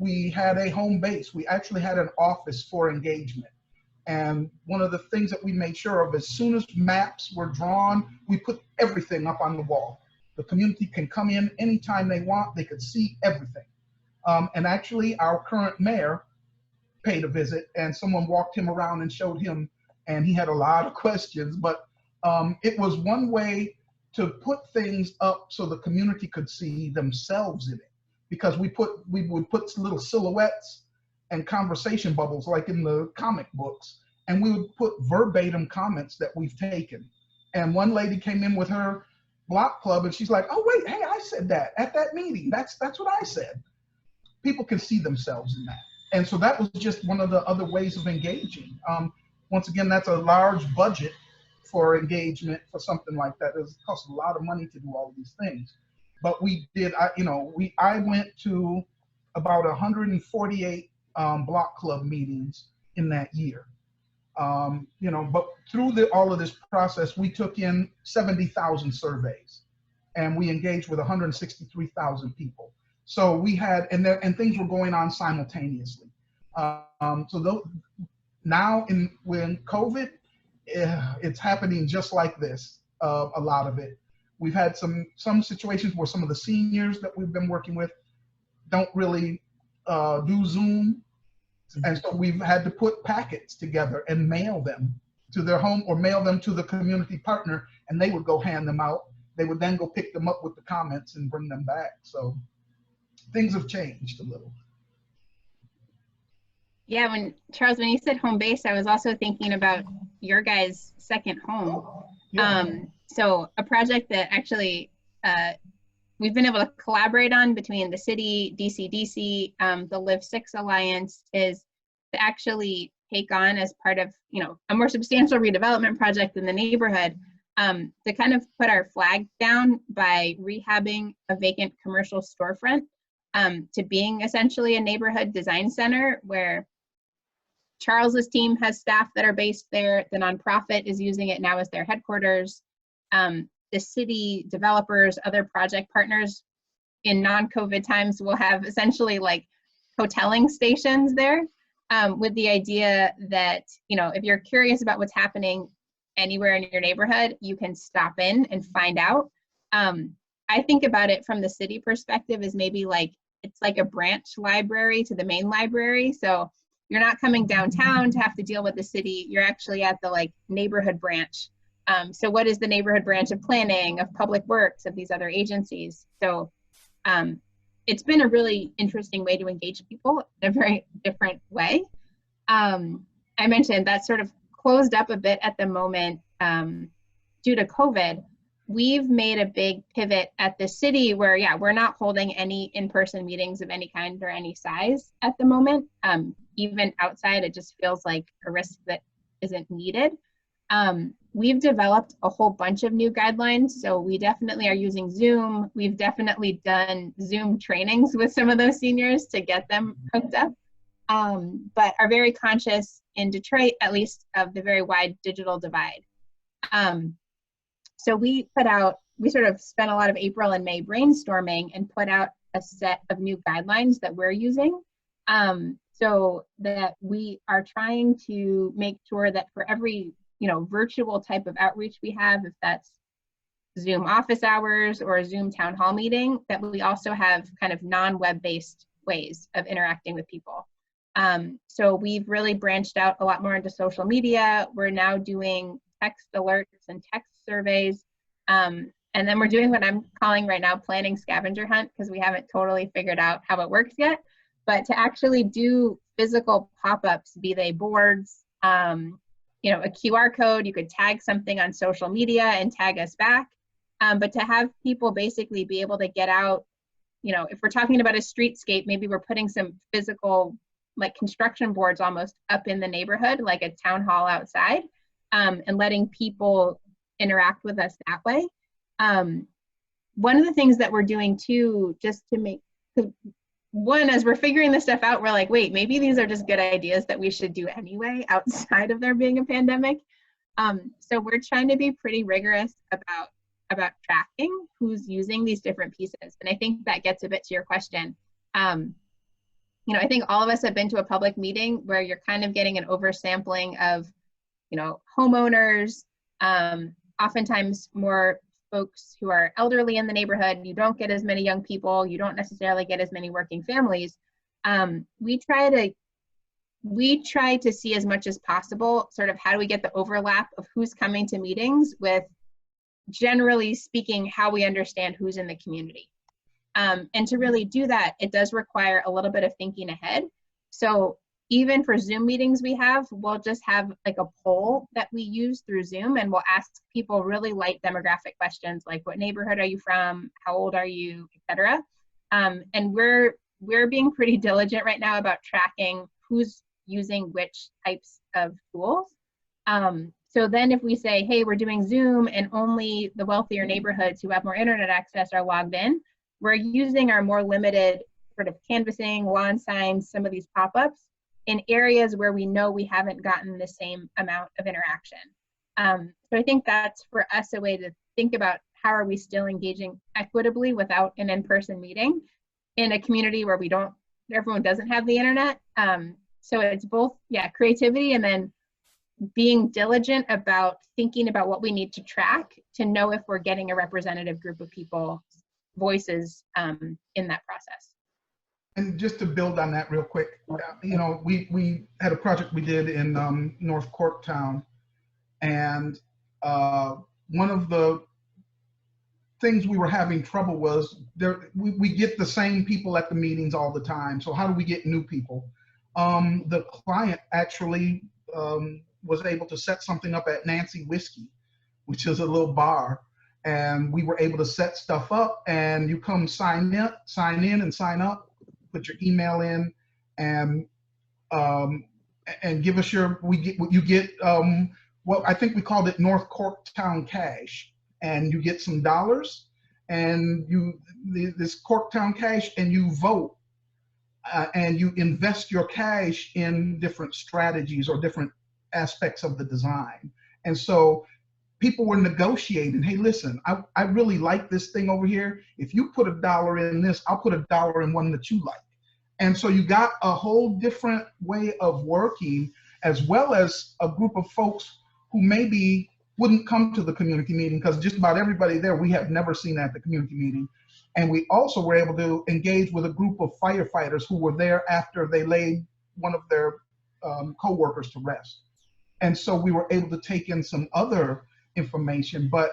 We had a home base. We actually had an office for engagement. And one of the things that we made sure of, as soon as maps were drawn, we put everything up on the wall. The community can come in anytime they want. They could see everything. And actually, our current mayor paid a visit, and someone walked him around and showed him, and he had a lot of questions. But it was one way to put things up so the community could see themselves in it, because we would put little silhouettes and conversation bubbles like in the comic books, and we would put verbatim comments that we've taken. And one lady came in with her block club and she's like, oh wait, hey, I said that at that meeting. That's what I said. People can see themselves in that. And so that was just one of the other ways of engaging. Once again, that's a large budget for engagement for something like that. It costs a lot of money to do all of these things. But we did, I went to about 148 block club meetings in that year. But through all of this process, we took in 70,000 surveys, and we engaged with 163,000 people. So we had, and things were going on simultaneously. Now when COVID, it's happening just like this. A lot of it. We've had some situations where some of the seniors that we've been working with don't really do Zoom. And so we've had to put packets together and mail them to their home or mail them to the community partner, and they would go hand them out. They would then go pick them up with the comments and bring them back. So things have changed a little.
Yeah, Charles, when you said home base, I was also thinking about your guys' second home.
Yeah.
So a project that actually we've been able to collaborate on between the city, DCDC, the Live 6 Alliance, is to actually take on as part of, a more substantial redevelopment project in the neighborhood, to kind of put our flag down by rehabbing a vacant commercial storefront to being essentially a neighborhood design center where Charles's team has staff that are based there. The nonprofit is using it now as their headquarters. The city, developers, other project partners in non-COVID times will have essentially like hoteling stations there, with the idea that, if you're curious about what's happening anywhere in your neighborhood, you can stop in and find out. I think about it from the city perspective as maybe like, it's like a branch library to the main library. So you're not coming downtown to have to deal with the city. You're actually at the neighborhood branch. So what is the neighborhood branch of planning, of public works, of these other agencies? So it's been a really interesting way to engage people in a very different way. I mentioned that sort of closed up a bit at the moment due to COVID. We've made a big pivot at the city where, we're not holding any in-person meetings of any kind or any size at the moment. Even outside, it just feels like a risk that isn't needed. We've developed a whole bunch of new guidelines. So we definitely are using Zoom. We've definitely done Zoom trainings with some of those seniors to get them hooked up, but are very conscious in Detroit, at least, of the very wide digital divide. So we sort of spent a lot of April and May brainstorming and put out a set of new guidelines that we're using, so that we are trying to make sure that for every virtual type of outreach we have, if that's Zoom office hours or a Zoom town hall meeting, that we also have kind of non-web-based ways of interacting with people. So we've really branched out a lot more into social media. We're now doing text alerts and text surveys. And then we're doing what I'm calling right now planning scavenger hunt, because we haven't totally figured out how it works yet. But to actually do physical pop-ups, be they boards, a QR code, you could tag something on social media and tag us back. But to have people basically be able to get out, if we're talking about a streetscape, maybe we're putting some physical, like construction boards almost up in the neighborhood, like a town hall outside, and letting people interact with us that way. One of the things that we're doing too, just to make, one, as we're figuring this stuff out, we're like, wait, maybe these are just good ideas that we should do anyway outside of there being a pandemic. So we're trying to be pretty rigorous about tracking who's using these different pieces. And I think that gets a bit to your question. I think all of us have been to a public meeting where you're kind of getting an oversampling of, homeowners, oftentimes more folks who are elderly in the neighborhood. You don't get as many young people. You don't necessarily get as many working families. We try to see as much as possible, sort of how do we get the overlap of who's coming to meetings with, generally speaking, how we understand who's in the community. And to really do that, it does require a little bit of thinking ahead. So even for Zoom meetings we have, we'll just have like a poll that we use through Zoom, and we'll ask people really light demographic questions like what neighborhood are you from, how old are you, etc. And we're being pretty diligent right now about tracking who's using which types of tools. So then if we say, hey, we're doing Zoom and only the wealthier neighborhoods who have more internet access are logged in, we're using our more limited sort of canvassing, lawn signs, some of these pop-ups in areas where we know we haven't gotten the same amount of interaction. So I think that's for us a way to think about how are we still engaging equitably without an in-person meeting in a community where everyone doesn't have the internet. So it's both, yeah, creativity and then being diligent about thinking about what we need to track to know if we're getting a representative group of people voices in that process.
And just to build on that real quick, you know, we had a project we did in North Corktown, and one of the things we were having trouble was we get the same people at the meetings all the time. So how do we get new people? The client actually was able to set something up at Nancy Whiskey, which is a little bar, and we were able to set stuff up, and you come sign in and sign up, put your email in, and give us you get what I think we called it North Corktown Cash, and you get some dollars, and this Corktown Cash, and you vote, and you invest your cash in different strategies or different aspects of the design. And so people were negotiating, hey, listen, I really like this thing over here. If you put $1 in this, I'll put $1 in one that you like. And so you got a whole different way of working, as well as a group of folks who maybe wouldn't come to the community meeting, because just about everybody there we have never seen at the community meeting. And we also were able to engage with a group of firefighters who were there after they laid one of their co-workers to rest. And so we were able to take in some other information, but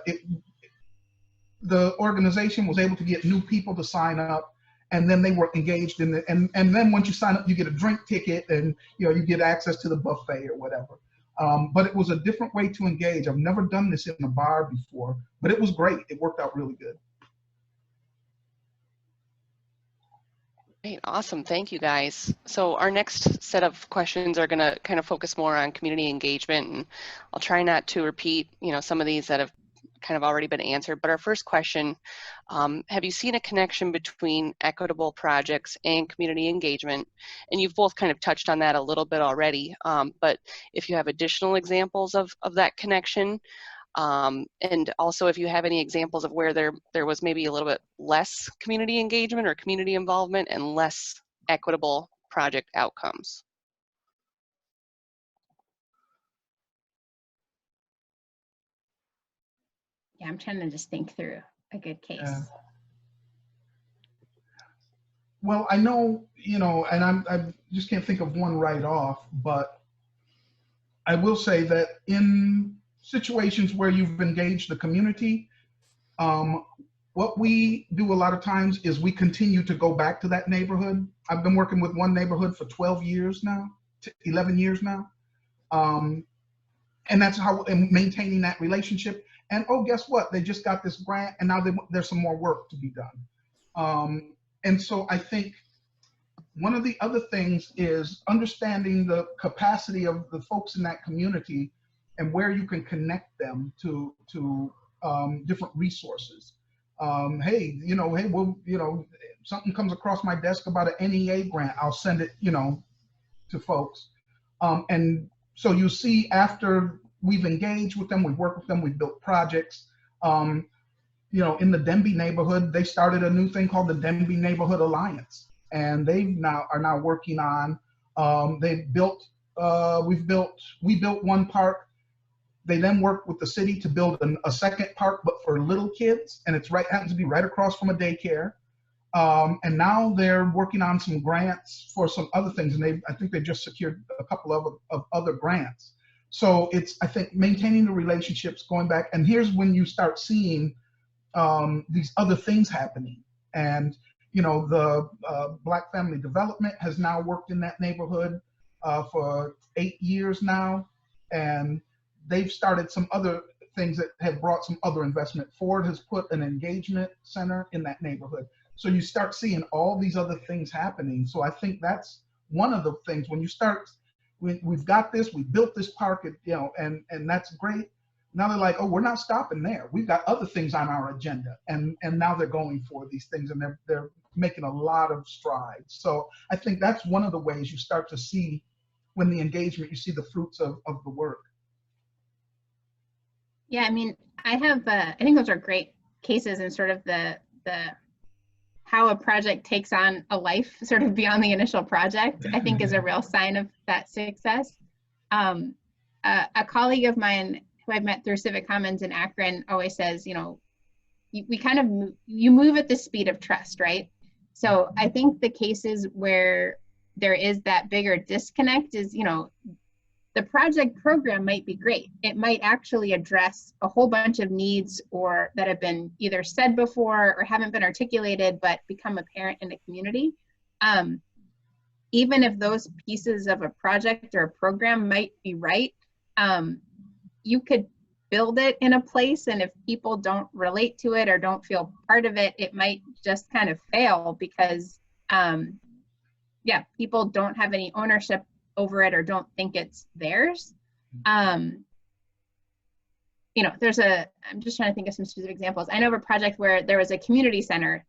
the organization was able to get new people to sign up, and then they were engaged in and then once you sign up, you get a drink ticket, and you get access to the buffet or whatever. But it was a different way to engage. I've never done this in a bar before, but it was great. It worked out really good.
Great, awesome, thank you guys. So our next set of questions are going to kind of focus more on community engagement, and I'll try not to repeat, some of these that have kind of already been answered. But our first question, have you seen a connection between equitable projects and community engagement? And you've both kind of touched on that a little bit already, but if you have additional examples of that connection, and also if you have any examples of where there was maybe a little bit less community engagement or community involvement and less equitable project outcomes.
Yeah, I'm trying to just think through a good case.
Yeah. Well, I know, and I just can't think of one right off, but I will say that in situations where you've engaged the community, what we do a lot of times is we continue to go back to that neighborhood. I've been working with one neighborhood for 12 years now, 11 years now. And that's how, and maintaining that relationship. And oh, guess what? They just got this grant, and now there's some more work to be done. And so I think one of the other things is understanding the capacity of the folks in that community and where you can connect them to different resources. Hey, something comes across my desk about an NEA grant, I'll send it, to folks. And so you see, after we've engaged with them, we've worked with them, we've built projects. In the Denby neighborhood, they started a new thing called the Denby Neighborhood Alliance, and they are now working on. We built one park. They then worked with the city to build a second park, but for little kids, and happens to be right across from a daycare. And now they're working on some grants for some other things, and I think they just secured a couple of other grants. So it's, I think, maintaining the relationships, going back, and here's when you start seeing these other things happening. And the Black Family Development has now worked in that neighborhood. for 8 years now, and they've started some other things that have brought some other investment. Ford has put an engagement center in that neighborhood. So you start seeing all these other things happening. So I think that's one of the things when you start, we've got this, we built this park, you know, and that's great. Now they're like, oh, we're not stopping there. We've got other things on our agenda. And now they're going for these things, and they're making a lot of strides. So I think that's one of the ways you start to see, when the engagement, you see the fruits of the work.
Yeah, I mean, I think those are great cases, and sort of the how a project takes on a life sort of beyond the initial project, I think is a real sign of that success. A colleague of mine who I've met through Civic Commons in Akron always says, you know, you move at the speed of trust, right? So I think the cases where there is that bigger disconnect is, you know, the project program might be great. It might actually address a whole bunch of needs or that have been either said before or haven't been articulated but become apparent in the community. Even if those pieces of a project or a program might be right, you could build it in a place, and if people don't relate to it or don't feel part of it, it might just kind of fail because, yeah, people don't have any ownership over it or don't think it's theirs. You know, I'm just trying to think of some specific examples. I know of a project where there was a community center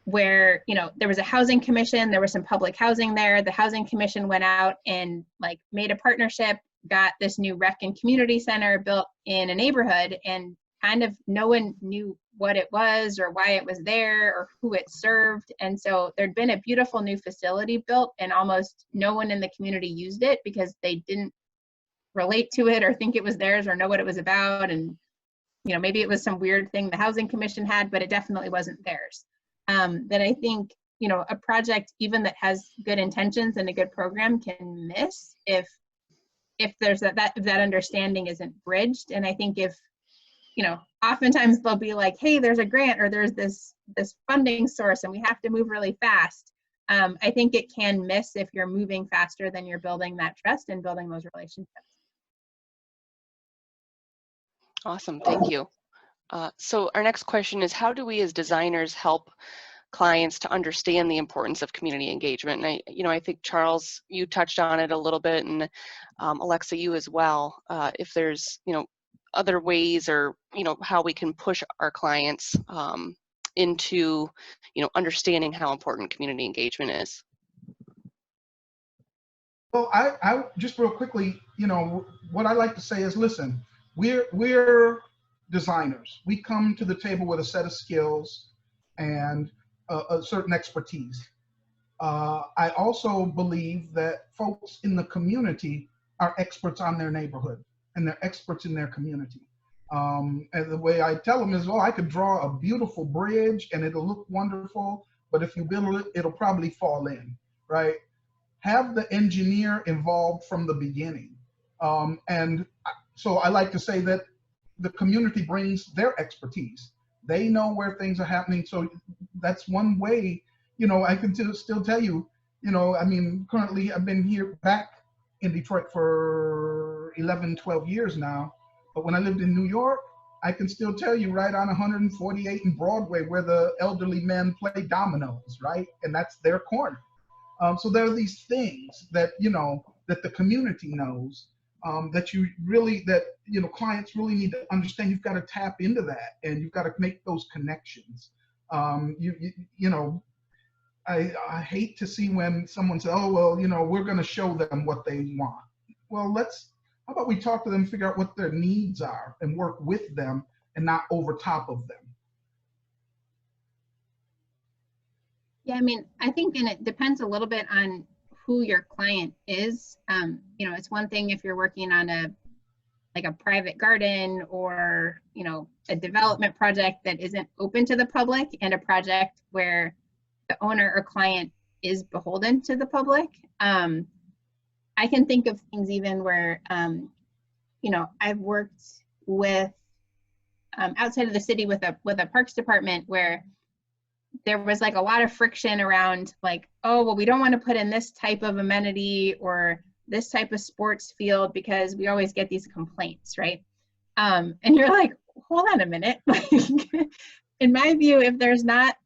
where, you know, there was a housing commission, there was some public housing there. The housing commission went out and like made a partnership, got this new rec and community center built in a neighborhood, and kind of no one knew what it was or why it was there or who it served. And so there'd been a beautiful new facility built, and almost no one in the community used it because they didn't relate to it or think it was theirs or know what it was about. And, you know, maybe it was some weird thing the housing commission had, but it definitely wasn't theirs. That I think, you know, a project even that has good intentions and a good program can miss if there's that understanding isn't bridged. And I think if, you know, oftentimes they'll be like, hey, there's a grant or there's this funding source and we have to move really fast. I think it can miss if you're moving faster than you're building that trust and building those relationships.
Awesome, thank you. So our next question is, how do we as designers help clients to understand the importance of community engagement? And I think Charles, you touched on it a little bit, and Alexa, you as well. If there's, you know, other ways, or, you know, how we can push our clients into, you know, understanding how important community engagement is.
Well, I just real quickly, you know, what I like to say is, listen, we're designers. We come to the table with a set of skills and a certain expertise. I also believe that folks in the community are experts on their neighborhood, and they're experts in their community. And the way I tell them is, well, I could draw a beautiful bridge and it'll look wonderful, but if you build it, it'll probably fall in, right? Have the engineer involved from the beginning. And so I like to say that the community brings their expertise. They know where things are happening. So that's one way, you know, I can still tell you, you know, I mean, currently I've been here back in Detroit for 11, 12 years now. But when I lived in New York, I can still tell you right on 148 and Broadway where the elderly men play dominoes, right? And that's their corner. So there are these things that, you know, that the community knows, that you know, clients really need to understand. You've got to tap into that, and you've got to make those connections. You know, I hate to see when someone says, oh, well, you know, we're going to show them what they want. Well, how about we talk to them, figure out what their needs are, and work with them and not over top of them.
Yeah, I mean, I think, and it depends a little bit on who your client is. You know, it's one thing if you're working on a private garden or, you know, a development project that isn't open to the public, and a project where the owner or client is beholden to the public. I can think of things even where, you know, I've worked with outside of the city with a parks department where there was like a lot of friction around like, oh, well, we don't want to put in this type of amenity or this type of sports field because we always get these complaints, right? And you're like, hold on a minute. In my view, if there's not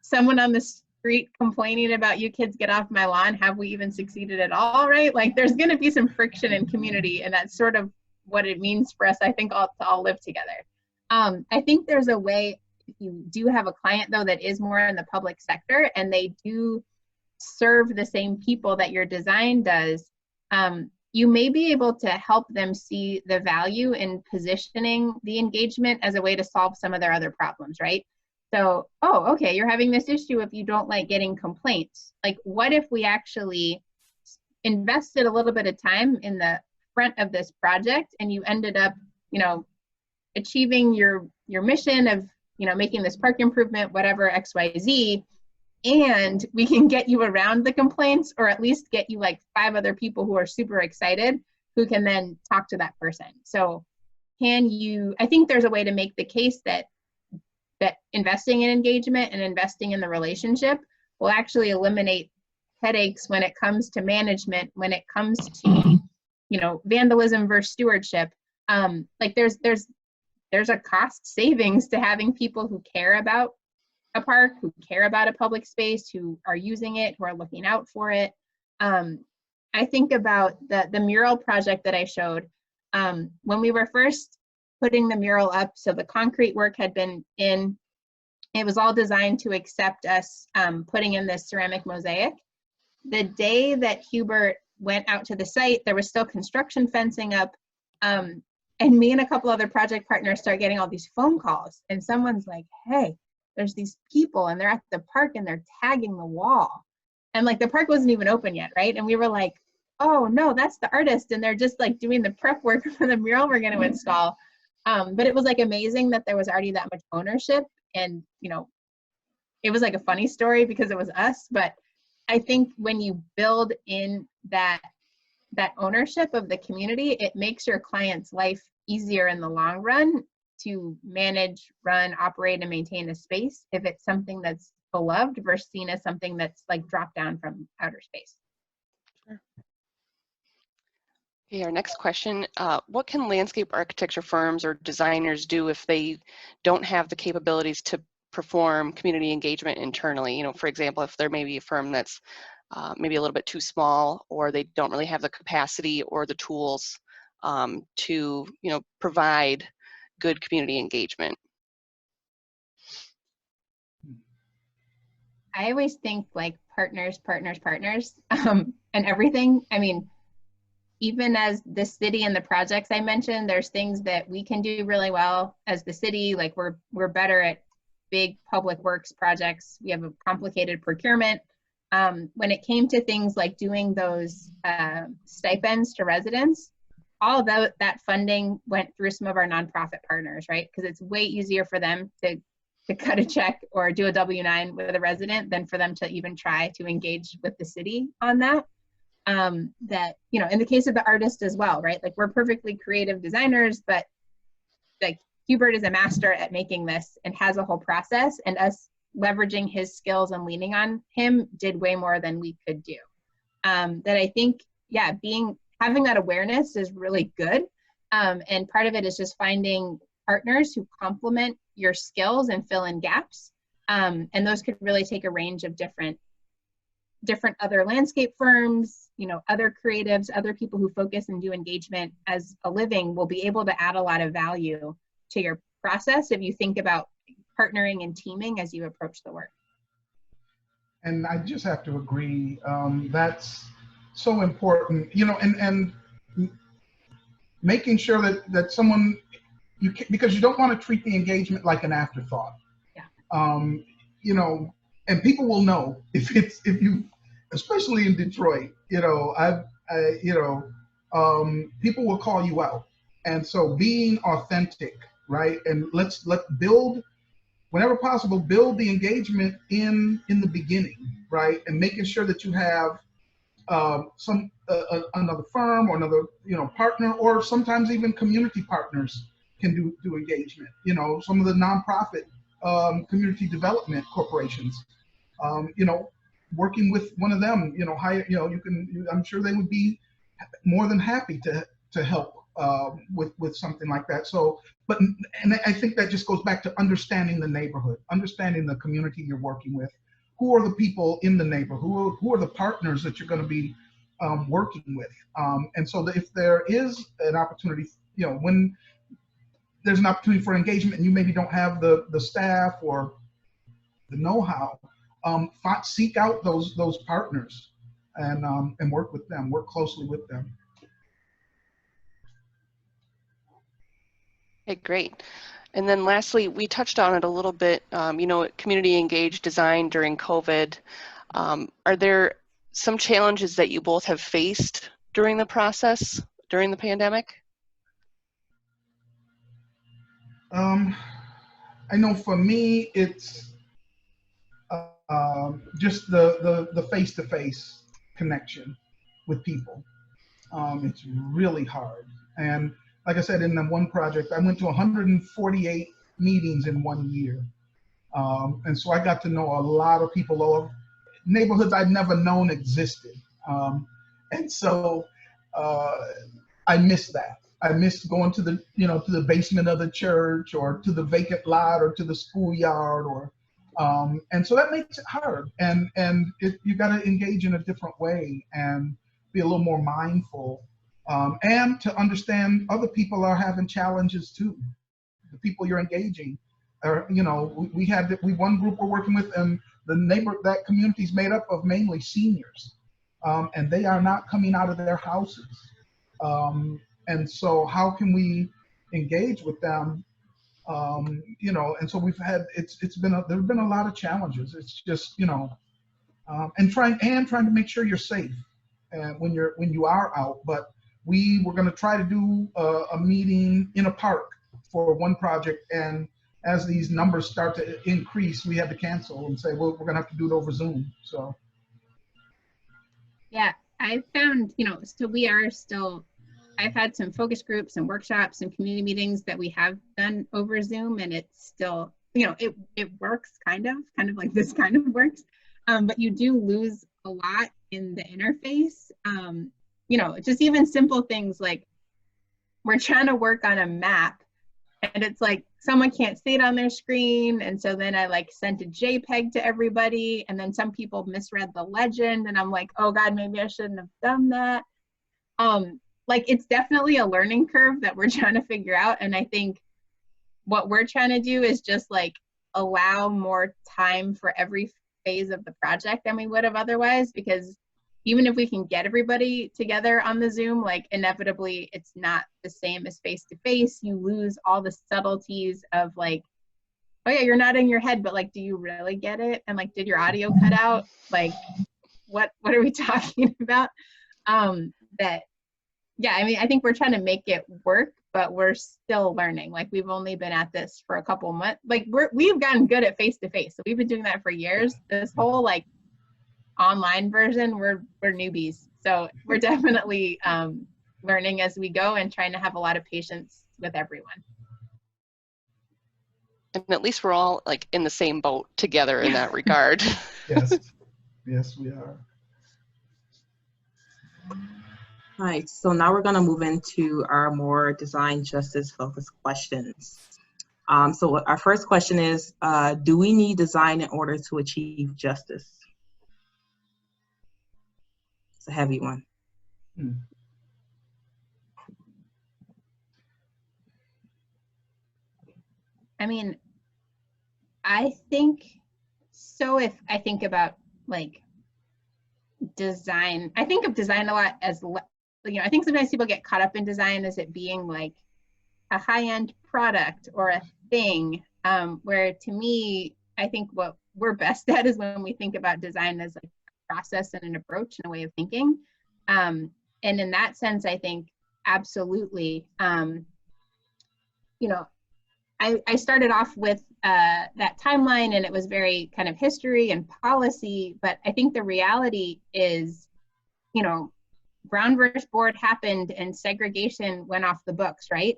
someone on the street complaining about you kids get off my lawn, have we even succeeded at all, right? Like there's going to be some friction in community, and that's sort of what it means for us, I think, all to all live together. I think there's a way, if you do have a client though that is more in the public sector and they do serve the same people that your design does, you may be able to help them see the value in positioning the engagement as a way to solve some of their other problems, right? So, oh, okay, you're having this issue if you don't like getting complaints. Like, what if we actually invested a little bit of time in the front of this project and you ended up, you know, achieving your mission of, you know, making this park improvement, whatever, XYZ, and we can get you around the complaints, or at least get you like 5 other people who are super excited who can then talk to that person. So can you, I think there's a way to make the case that investing in engagement and investing in the relationship will actually eliminate headaches when it comes to management, when it comes to, you know, vandalism versus stewardship. Like there's a cost savings to having people who care about a park, who care about a public space, who are using it, who are looking out for it. I think about the mural project that I showed. When we were first putting the mural up, so the concrete work had been in, it was all designed to accept us putting in this ceramic mosaic. The day that Hubert went out to the site, there was still construction fencing up, and me and a couple other project partners start getting all these phone calls, and someone's like, hey, there's these people and they're at the park and they're tagging the wall. And like the park wasn't even open yet, right? And we were like, oh no, that's the artist, and they're just like doing the prep work for the mural we're going to install. But it was like amazing that there was already that much ownership, and you know, it was like a funny story because it was us. But I think when you build in that ownership of the community, it makes your client's life easier in the long run to manage, run, operate, and maintain a space if it's something that's beloved versus seen as something that's like dropped down from outer space.
Sure. Okay, our next question, what can landscape architecture firms or designers do if they don't have the capabilities to perform community engagement internally? You know, for example, if there may be a firm that's maybe a little bit too small, or they don't really have the capacity or the tools to, you know, provide good community engagement.
I always think like partners, and everything. I mean, even as the city and the projects I mentioned, there's things that we can do really well as the city. Like we're better at big public works projects. We have a complicated procurement. When it came to things like doing those stipends to residents, all of that funding went through some of our nonprofit partners, right? Because it's way easier for them to cut a check or do a W-9 with a resident than for them to even try to engage with the city on that. That, you know, in the case of the artist as well, right? Like we're perfectly creative designers, but like Hubert is a master at making this and has a whole process, and us leveraging his skills and leaning on him did way more than we could do. That I think, yeah, having that awareness is really good. And part of it is just finding partners who complement your skills and fill in gaps. And those could really take a range of different other landscape firms, you know, other creatives, other people who focus and do engagement as a living will be able to add a lot of value to your process if you think about partnering and teaming as you approach the work.
And I just have to agree, that's so important, you know, and making sure that someone, because you don't want to treat the engagement like an afterthought.
Yeah.
You know, and people will know if you, especially in Detroit, you know, people will call you out. And so being authentic, right? And let's build, whenever possible, build the engagement in the beginning, right? And making sure that you have another firm or another, you know, partner, or sometimes even community partners can do engagement. You know, some of the nonprofit community development corporations. You know, working with one of them, you know, hire, you know, I'm sure they would be more than happy to help with something like that. So, and I think that just goes back to understanding the neighborhood, understanding the community you're working with. Who are the people in the neighborhood? Who are the partners that you're going to be working with? And so if there is an opportunity, you know, when there's an opportunity for engagement and you maybe don't have the staff or the know-how, seek out those partners and work with them, work closely with them.
Okay, great. And then lastly, we touched on it a little bit, you know, community engaged design during COVID. Are there some challenges that you both have faced during the process, during the pandemic?
I know for me, it's just the face-to-face connection with people. It's really hard. And like I said, in the one project, I went to 148 meetings in 1 year. And so I got to know a lot of people, or neighborhoods I'd never known existed. And so I miss that. I miss going to the, you know, to the basement of the church or to the vacant lot or to the schoolyard, or and so that makes it hard. And you got to engage in a different way and be a little more mindful, and to understand other people are having challenges too. The people you're engaging, or, you know, we one group we're working with, and that community is made up of mainly seniors, and they are not coming out of their houses. And so how can we engage with them? You know, and so there've been a lot of challenges. It's just, you know, and trying to make sure you're safe when you are out. But we were going to try to do a meeting in a park for one project, and as these numbers start to increase, we had to cancel and say, well, we're going to have to do it over Zoom. So
yeah, I found, you know, so we are still, I've had some focus groups and workshops and community meetings that we have done over Zoom, and it's still, you know, it works kind of like this kind of works, but you do lose a lot in the interface. You know, just even simple things like we're trying to work on a map, and it's like someone can't see it on their screen, and so then I like sent a JPEG to everybody, and then some people misread the legend, and I'm like, oh God, maybe I shouldn't have done that. Like, it's definitely a learning curve that we're trying to figure out. And I think what we're trying to do is just like allow more time for every phase of the project than we would have otherwise, because even if we can get everybody together on the Zoom, like inevitably it's not the same as face-to-face. You lose all the subtleties of like, oh yeah, you're nodding your head, but like, do you really get it? And like, did your audio cut out? Like, what are we talking about? Yeah, I mean, I think we're trying to make it work, but we're still learning. Like, we've only been at this for a couple months. Like, we've gotten good at face-to-face. So we've been doing that for years. This whole like online version, we're newbies. So we're definitely learning as we go and trying to have a lot of patience with everyone.
And at least we're all like in the same boat together in that regard.
yes, yes, we are.
All right, so now we're going to move into our more design justice focused questions. So our first question is, do we need design in order to achieve justice? It's a heavy one.
I mean, I think so. If I think about like design, I think of design a lot as, you know, I think sometimes people get caught up in design as it being like a high-end product or a thing, where to me, I think what we're best at is when we think about design as like a process and an approach and a way of thinking. And in that sense, I think absolutely, you know, I started off with that timeline, and it was very kind of history and policy, but I think the reality is, you know, Brown versus Board happened and segregation went off the books, right?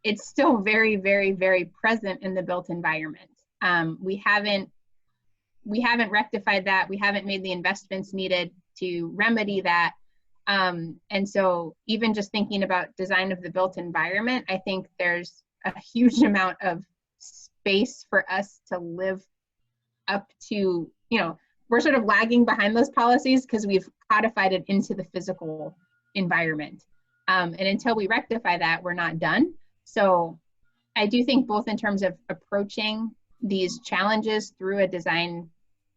it's still very, very, very present in the built environment. We haven't rectified that. We haven't made the investments needed to remedy that. And so even just thinking about design of the built environment, I think there's a huge amount of space for us to live up to, we're sort of lagging behind those policies because we've codified it into the physical environment. And until we rectify that, we're not done. So I do think both in terms of approaching these challenges through a design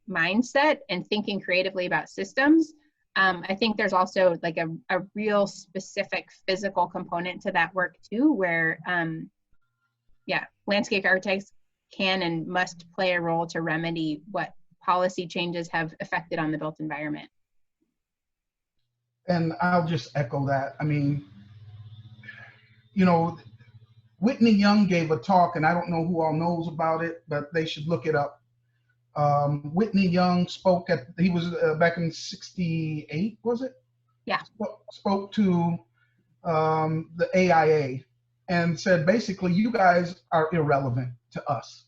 mindset and thinking creatively about systems, I think there's also like a real specific physical component to that work too, where landscape architects can and must play a role to remedy what policy changes have affected on the built environment.
And I'll just echo that. I mean, Whitney Young gave a talk, and I don't know who all knows about it, but they should look it up. Whitney Young spoke he was back in '68, was it?
Yeah.
Spoke to the AIA and said, basically, you guys are irrelevant to us.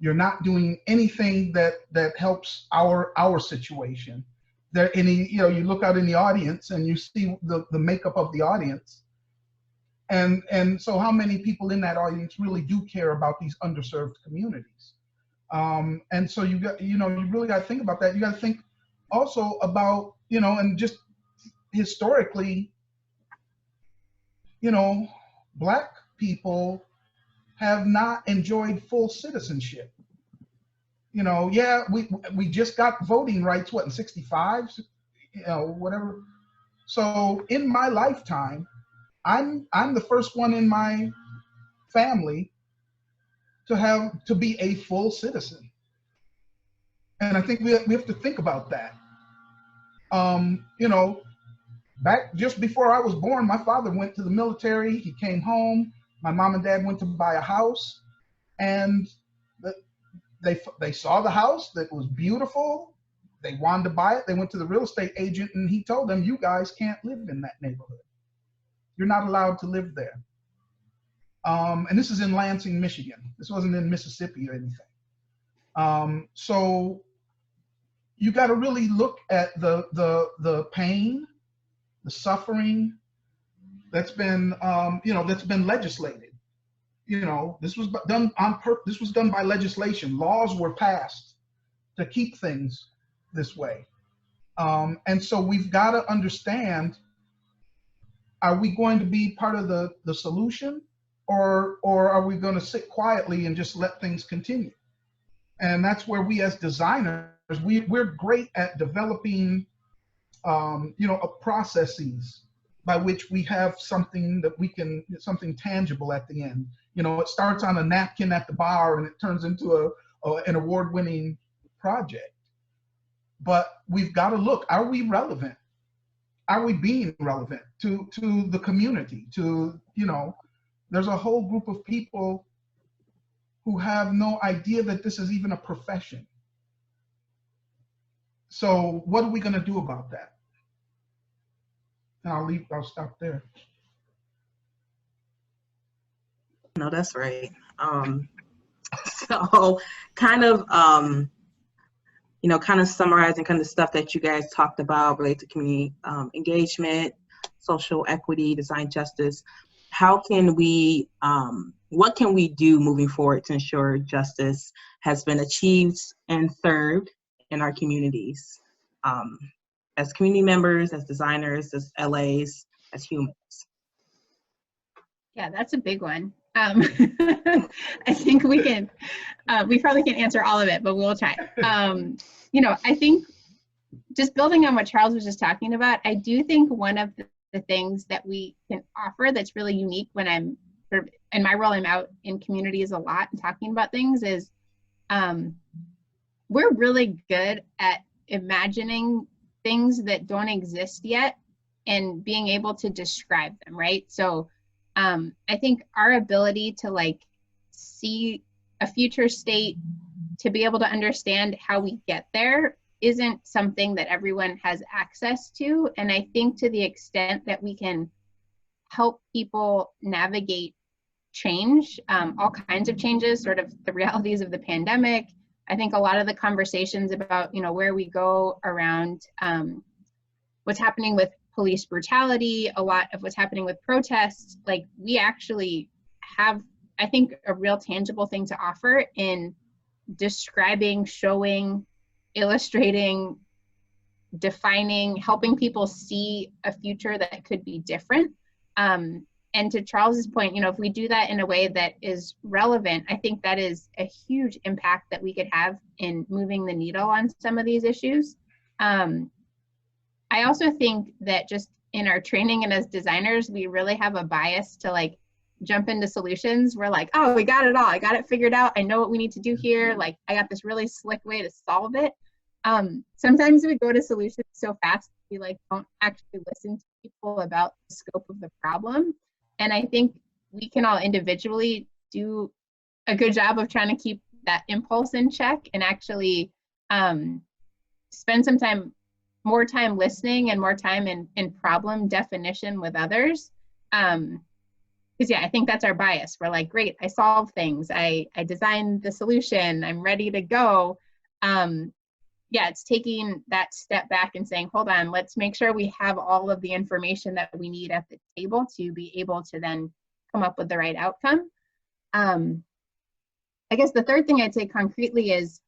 You're not doing anything that helps our situation. You look out in the audience and you see the makeup of the audience. And so how many people in that audience really do care about these underserved communities? And so you really got to think about that. You got to think also about, and just historically, Black people have not enjoyed full citizenship. We just got voting rights, in 65, whatever. So in my lifetime, I'm the first one in my family to be a full citizen. And I think we have to think about that. Back just before I was born, my father went to the military. He came home. My mom and dad went to buy a house, and they saw the house that was beautiful. They wanted to buy it. They went to the real estate agent, and he told them, "You guys can't live in that neighborhood. You're not allowed to live there." And this is in Lansing, Michigan. This wasn't in Mississippi or anything. So you got to really look at the pain, the suffering that's been legislated. This was done on purpose. This was done by legislation. Laws were passed to keep things this way. And so we've got to understand, are we going to be part of the solution, or are we going to sit quietly and just let things continue? And that's where we as designers, we're great at developing processes by which we have something something tangible at the end. It starts on a napkin at the bar and it turns into an award-winning project. But we've got to look, are we relevant? Are we being relevant to the community? There's a whole group of people who have no idea that this is even a profession. So what are we going to do about that? And I'll stop there.
No, that's right. So kind of summarizing kind of stuff that you guys talked about related to community engagement, social equity, design justice. How can we, what can we do moving forward to ensure justice has been achieved and served in our communities, as community members, as designers, as LAs, as humans?
Yeah, that's a big one. I think we probably can't answer all of it, but we'll try. I think just building on what Charles was just talking about, I do think one of the things that we can offer that's really unique when I'm sort of, in my role, I'm out in communities a lot and talking about things, is we're really good at imagining things that don't exist yet and being able to describe them, right? So I think our ability to see a future state, to be able to understand how we get there, isn't something that everyone has access to. And I think to the extent that we can help people navigate change, all kinds of changes, sort of the realities of the pandemic. I think a lot of the conversations about, where we go around what's happening with police brutality, a lot of what's happening with protests, like we actually have, I think, a real tangible thing to offer in describing, showing, illustrating, defining, helping people see a future that could be different. And to Charles's point, if we do that in a way that is relevant, I think that is a huge impact that we could have in moving the needle on some of these issues. I also think that just in our training and as designers, we really have a bias to like jump into solutions. We're like, oh, we got it all. I got it figured out. I know what we need to do here. Like, I got this really slick way to solve it. Sometimes we go to solutions so fast, we like don't actually listen to people about the scope of the problem. And I think we can all individually do a good job of trying to keep that impulse in check and actually spend some time, more time listening and more time in problem definition with others. Because yeah, I think that's our bias. We're like, great, I solved things. I designed the solution. I'm ready to go. Yeah, it's taking that step back and saying, hold on, let's make sure we have all of the information that we need at the table to be able to then come up with the right outcome. I guess the third thing I'd say concretely is,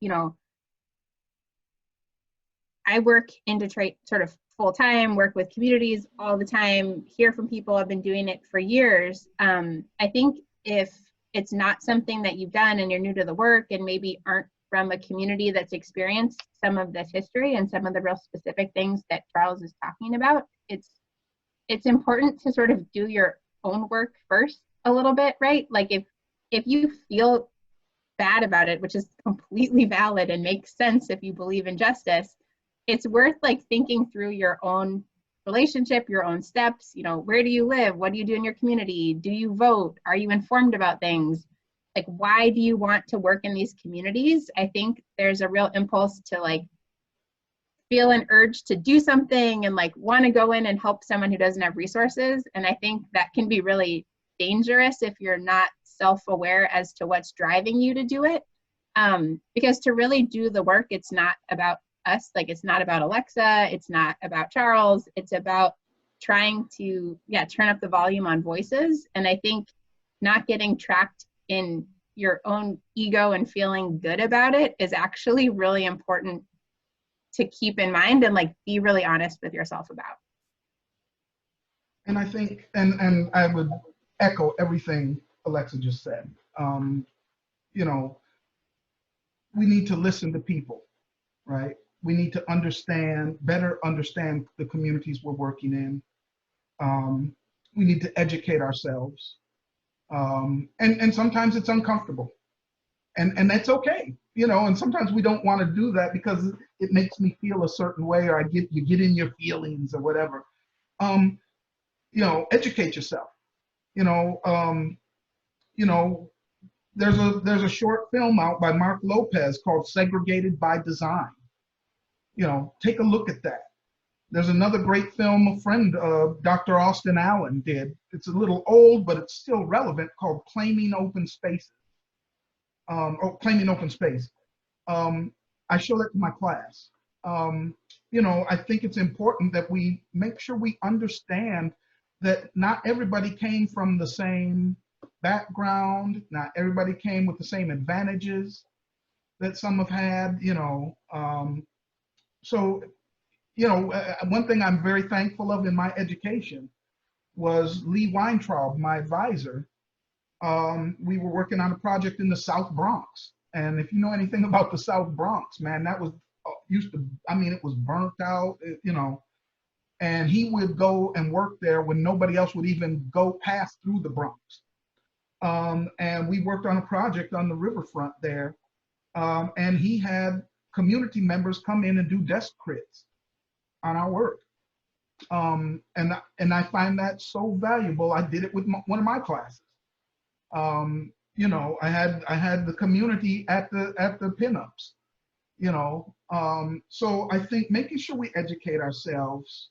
I work in Detroit sort of full time, work with communities all the time, hear from people. I've been doing it for years. I think if it's not something that you've done and you're new to the work and maybe aren't from a community that's experienced some of this history and some of the real specific things that Charles is talking about, it's important to sort of do your own work first a little bit, right? Like if you feel bad about it, which is completely valid and makes sense if you believe in justice, it's worth like thinking through your own relationship, your own steps. Where do you live? What do you do in your community? Do you vote? Are you informed about things? Like, why do you want to work in these communities? I think there's a real impulse to like feel an urge to do something and like want to go in and help someone who doesn't have resources. And I think that can be really dangerous if you're not self-aware as to what's driving you to do it. Because to really do the work, it's not about us. Like, it's not about Alexa. It's not about Charles. It's about trying to, turn up the volume on voices. And I think not getting trapped in your own ego and feeling good about it is actually really important to keep in mind and like be really honest with yourself about.
And I think, and I would echo everything Alexa just said. We need to listen to people, right? We need to better understand the communities we're working in. We need to educate ourselves. And sometimes it's uncomfortable, and that's okay, and sometimes we don't want to do that because it makes me feel a certain way, or you get in your feelings or whatever. Educate yourself. There's a short film out by Mark Lopez called Segregated by Design. Take a look at that. There's another great film a friend, Dr. Austin Allen, did. It's a little old, but it's still relevant, called Claiming Open Spaces. Claiming Open Space. I show that to my class. I think it's important that we make sure we understand that not everybody came from the same background, not everybody came with the same advantages that some have had, one thing I'm very thankful of in my education was Lee Weintraub, my advisor. We were working on a project in the South Bronx. And if you know anything about the South Bronx, man, that was it was burnt out, and he would go and work there when nobody else would even go pass through the Bronx. And we worked on a project on the riverfront there. And he had community members come in and do desk crits on our work. And I find that so valuable. I did it with one of my classes. I had the community at the pinups, so I think making sure we educate ourselves,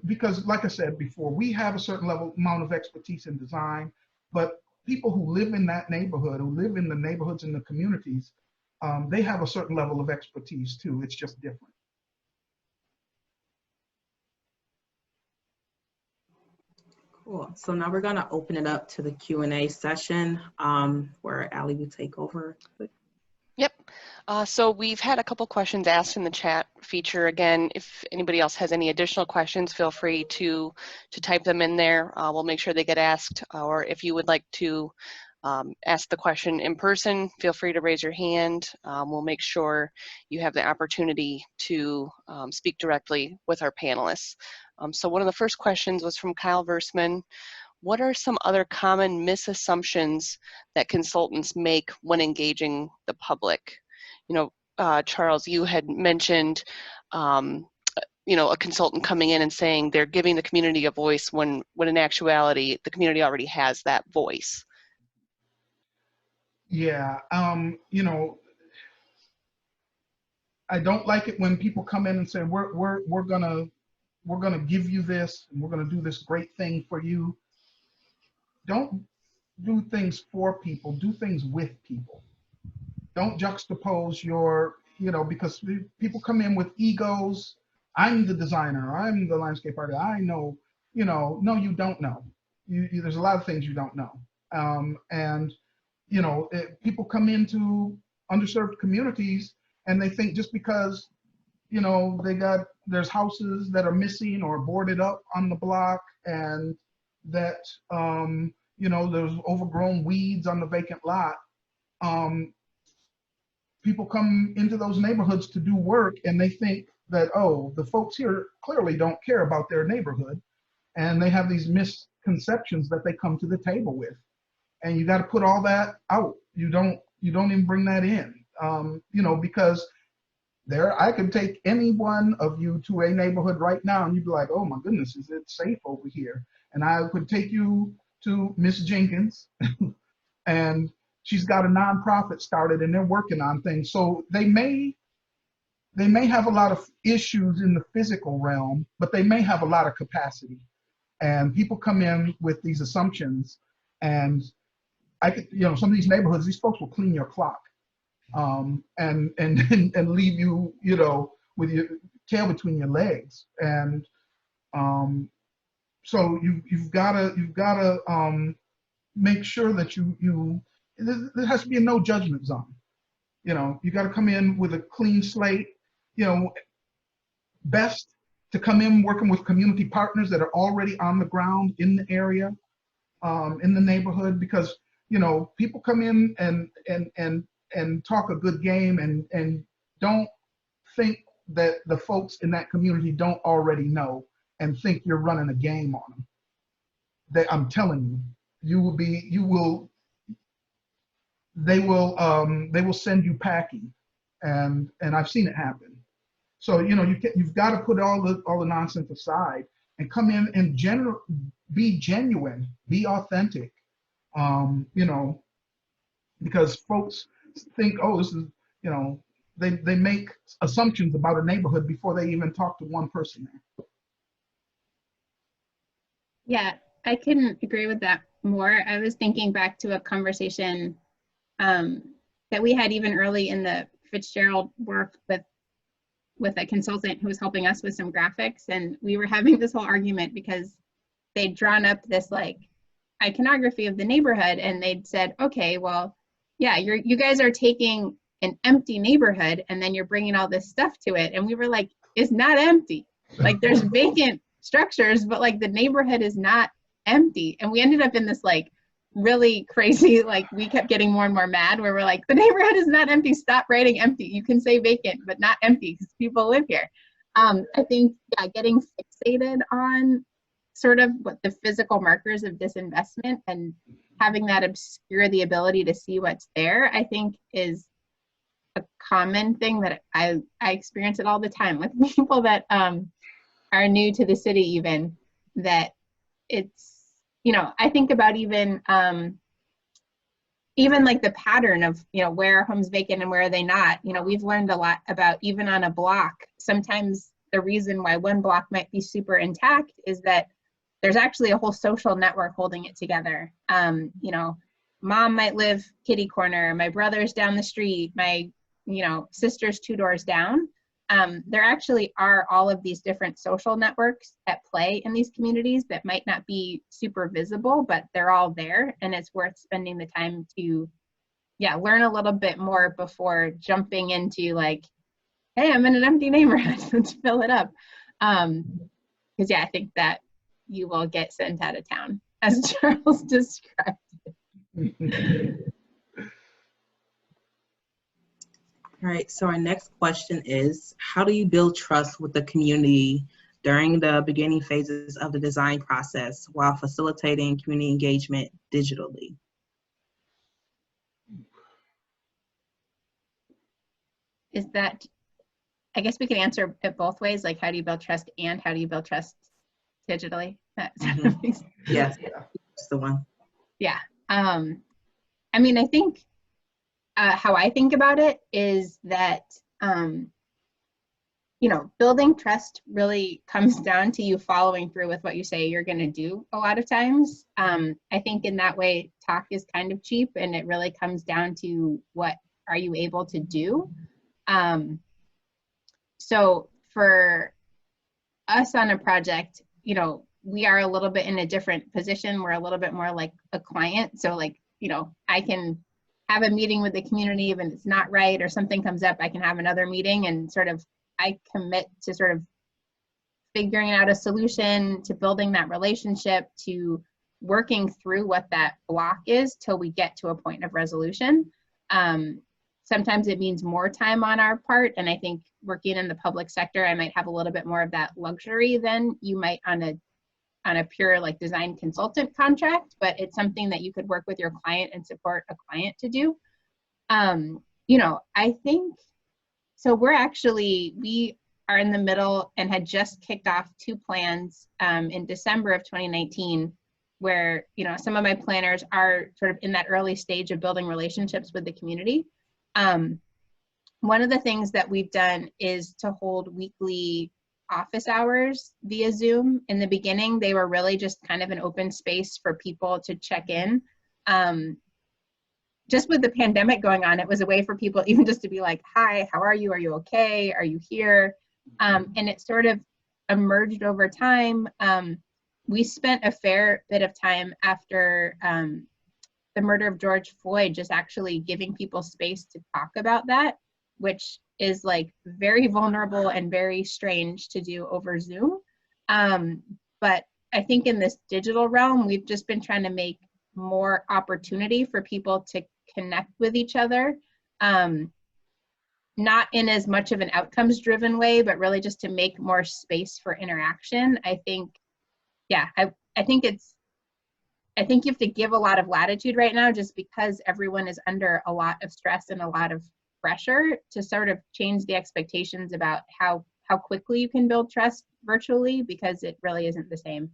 because like I said before, we have a certain amount of expertise in design, but people who live in that neighborhood, who live in the neighborhoods and the communities, they have a certain level of expertise too. It's just different.
Cool. So now we're going to open it up to the Q&A session where Allie will take over.
Yep. So we've had a couple questions asked in the chat feature. Again, if anybody else has any additional questions, feel free to type them in there. We'll make sure they get asked. Or if you would like to ask the question in person, feel free to raise your hand. We'll make sure you have the opportunity to speak directly with our panelists. So one of the first questions was from Kyle Versman. What are some other common misassumptions that consultants make when engaging the public? You know, Charles, you had mentioned, you know, a consultant coming in and saying they're giving the community a voice when in actuality, the community already has that voice.
Yeah, you know, I don't like it when people come in and say, we're gonna give you this, and we're gonna do this great thing for you. Don't do things for people, do things with people. Don't juxtapose your, you know, because people come in with egos. I'm the designer, I'm the landscape artist, I know, you know, no, you don't know. There's a lot of things you don't know. And, you know, people come into underserved communities and they think just because, you know, there's houses that are missing or boarded up on the block, and that, you know, there's overgrown weeds on the vacant lot. People come into those neighborhoods to do work and they think that, oh, the folks here clearly don't care about their neighborhood. And they have these misconceptions that they come to the table with. And you got to put all that out. You don't even bring that in, you know, because I could take any one of you to a neighborhood right now and you'd be like, oh my goodness, is it safe over here? And I could take you to Miss Jenkins and she's got a nonprofit started and they're working on things. So they may have a lot of issues in the physical realm, but they may have a lot of capacity. And people come in with these assumptions, and you know, some of these neighborhoods, these folks will clean your clock, and leave you, you know, with your tail between your legs. And so you've gotta make sure that there has to be a no judgment zone. You know, you got to come in with a clean slate. You know, best to come in working with community partners that are already on the ground in the area, in the neighborhood, because, you know, people come in and talk a good game and don't think that the folks in that community don't already know and think you're running a game on them. I'm telling you, they will send you packing, and I've seen it happen. So, you know, you've got to put all the nonsense aside and come in and be genuine, be authentic, you know, because folks think, oh, this is, you know, they make assumptions about a neighborhood before they even talk to one person there.
Yeah, I couldn't agree with that more. I was thinking back to a conversation that we had even early in the Fitzgerald work with a consultant who was helping us with some graphics, and we were having this whole argument because they'd drawn up this like iconography of the neighborhood, and they'd said, okay, well, yeah, you guys are taking an empty neighborhood and then you're bringing all this stuff to it. And we were like, it's not empty. Like, there's vacant structures, but like the neighborhood is not empty. And we ended up in this like really crazy, like we kept getting more and more mad where we're like, the neighborhood is not empty, stop writing empty. You can say vacant, but not empty because people live here. I think, yeah, getting fixated on sort of what the physical markers of disinvestment and having that obscure the ability to see what's there, I think is a common thing that I experience it all the time with people that are new to the city, even, that it's, you know, I think about even like the pattern of, you know, where are homes vacant and where are they not. You know, we've learned a lot about, even on a block, sometimes the reason why one block might be super intact is that there's actually a whole social network holding it together. You know, mom might live kitty corner, my brother's down the street, my, you know, sister's 2 doors down. There actually are all of these different social networks at play in these communities that might not be super visible, but they're all there, and it's worth spending the time to, yeah, learn a little bit more before jumping into like, hey, I'm in an empty neighborhood, let's fill it up. Because yeah, I think that you will get sent out of town, as Charles described it.
All right, so our next question is, how do you build trust with the community during the beginning phases of the design process while facilitating community engagement digitally?
Is that, I guess we can answer it both ways, like how do you build trust and how do you build trust digitally?
Yes, that's the one.
Yeah. I mean, I think how I think about it is that, you know, building trust really comes down to you following through with what you say you're going to do a lot of times. I think in that way, talk is kind of cheap, and it really comes down to what are you able to do. So for us on a project, you know, we are a little bit in a different position. We're a little bit more like a client. So like, you know, I can have a meeting with the community if it's not right or something comes up, I can have another meeting and sort of, I commit to sort of figuring out a solution, to building that relationship, to working through what that block is till we get to a point of resolution. Sometimes it means more time on our part, and I think working in the public sector, I might have a little bit more of that luxury than you might on a pure like design consultant contract, but it's something that you could work with your client and support a client to do. You know, I think, so we are in the middle and had just kicked off 2 plans in December of 2019, where, you know, some of my planners are sort of in that early stage of building relationships with the community. One of the things that we've done is to hold weekly office hours via Zoom. In the beginning, they were really just kind of an open space for people to check in. Just with the pandemic going on, it was a way for people even just to be like, hi, how are you? Are you okay? Are you here? And it sort of emerged over time. We spent a fair bit of time after the murder of George Floyd, just actually giving people space to talk about that, which is like very vulnerable and very strange to do over Zoom. But I think in this digital realm, we've just been trying to make more opportunity for people to connect with each other, not in as much of an outcomes driven way, but really just to make more space for interaction. I think, yeah, I think you have to give a lot of latitude right now, just because everyone is under a lot of stress and a lot of pressure to sort of change the expectations about how quickly you can build trust virtually, because it really isn't the same.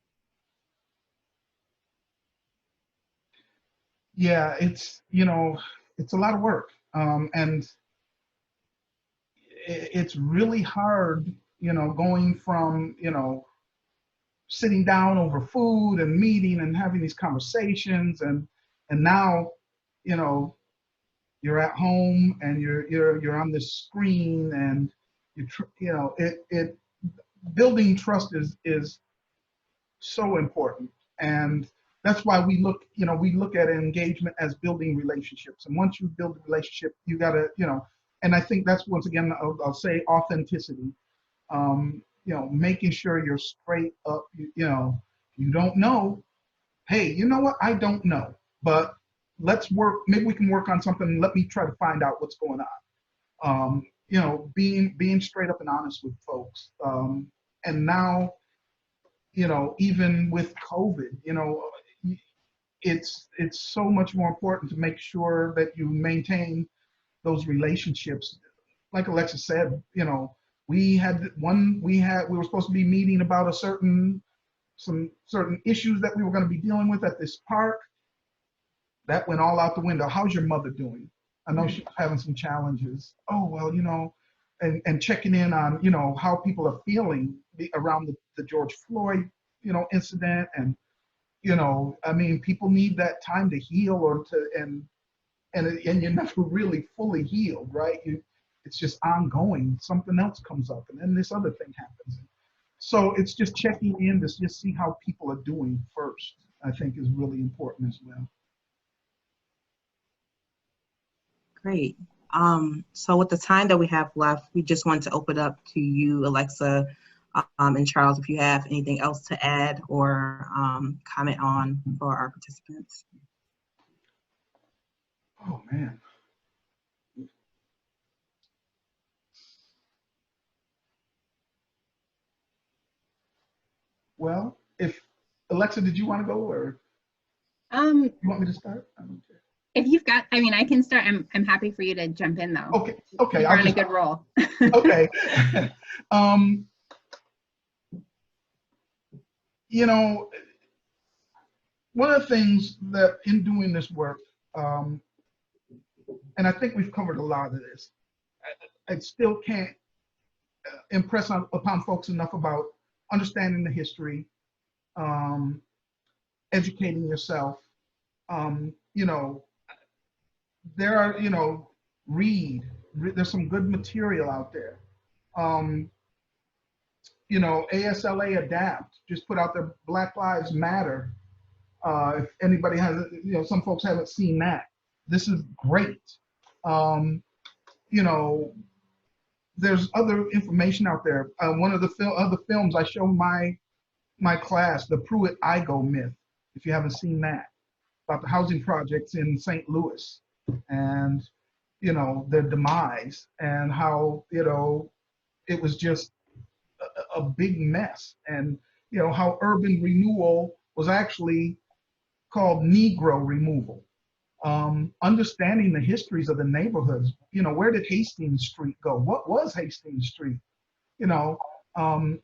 Yeah, it's, you know, it's a lot of work, and it's really hard, you know, going from, you know, sitting down over food and meeting and having these conversations, and now, you know, you're at home and you're on this screen, and you know, it building trust is so important. And that's why we look, you know, we look at engagement as building relationships. And once you build a relationship, you gotta, you know, and I think that's, once again, I'll say authenticity. You know, making sure you're straight up, you know, you don't know, hey, you know what, I don't know, but let's work, maybe we can work on something, let me try to find out what's going on. You know, being straight up and honest with folks. And now, you know, even with COVID, you know, it's so much more important to make sure that you maintain those relationships. Like Alexa said, you know, we were supposed to be meeting about some certain issues that we were going to be dealing with at this park. That went all out the window. How's your mother doing? I know she's having some challenges. Oh, well, you know, and checking in on, you know, how people are feeling around the George Floyd, you know, incident. And You know, I mean, people need that time to heal or to, and you're never really fully healed, right? It's just ongoing. Something else comes up, and then this other thing happens. So it's just checking in to just see how people are doing first, I think is really important as well.
Great. So with the time that we have left, we just want to open up to you, Alexa, and Charles, if you have anything else to add or comment on for our participants.
Oh, man. Well, if Alexa, did you want to go, or you want me to start? I don't care.
If you've got, I mean, I can start. I'm happy for you to jump in though.
Okay.
You're on a good roll.
Okay. You know, one of the things that in doing this work, and I think we've covered a lot of this, I still can't impress upon folks enough about understanding the history, educating yourself. You know, there are, you know, there's some good material out there. You know, ASLA Adapt just put out their Black Lives Matter. If anybody has, you know, some folks haven't seen that. This is great. You know, there's other information out there. One of the other films I show my class, the Pruitt-Igoe myth, if you haven't seen that, about the housing projects in St. Louis and, you know, their demise and how, you know, it was just a big mess, and, you know, how urban renewal was actually called Negro removal. Understanding the histories of the neighborhoods, you know, where did Hastings Street go? What was Hastings Street? You know,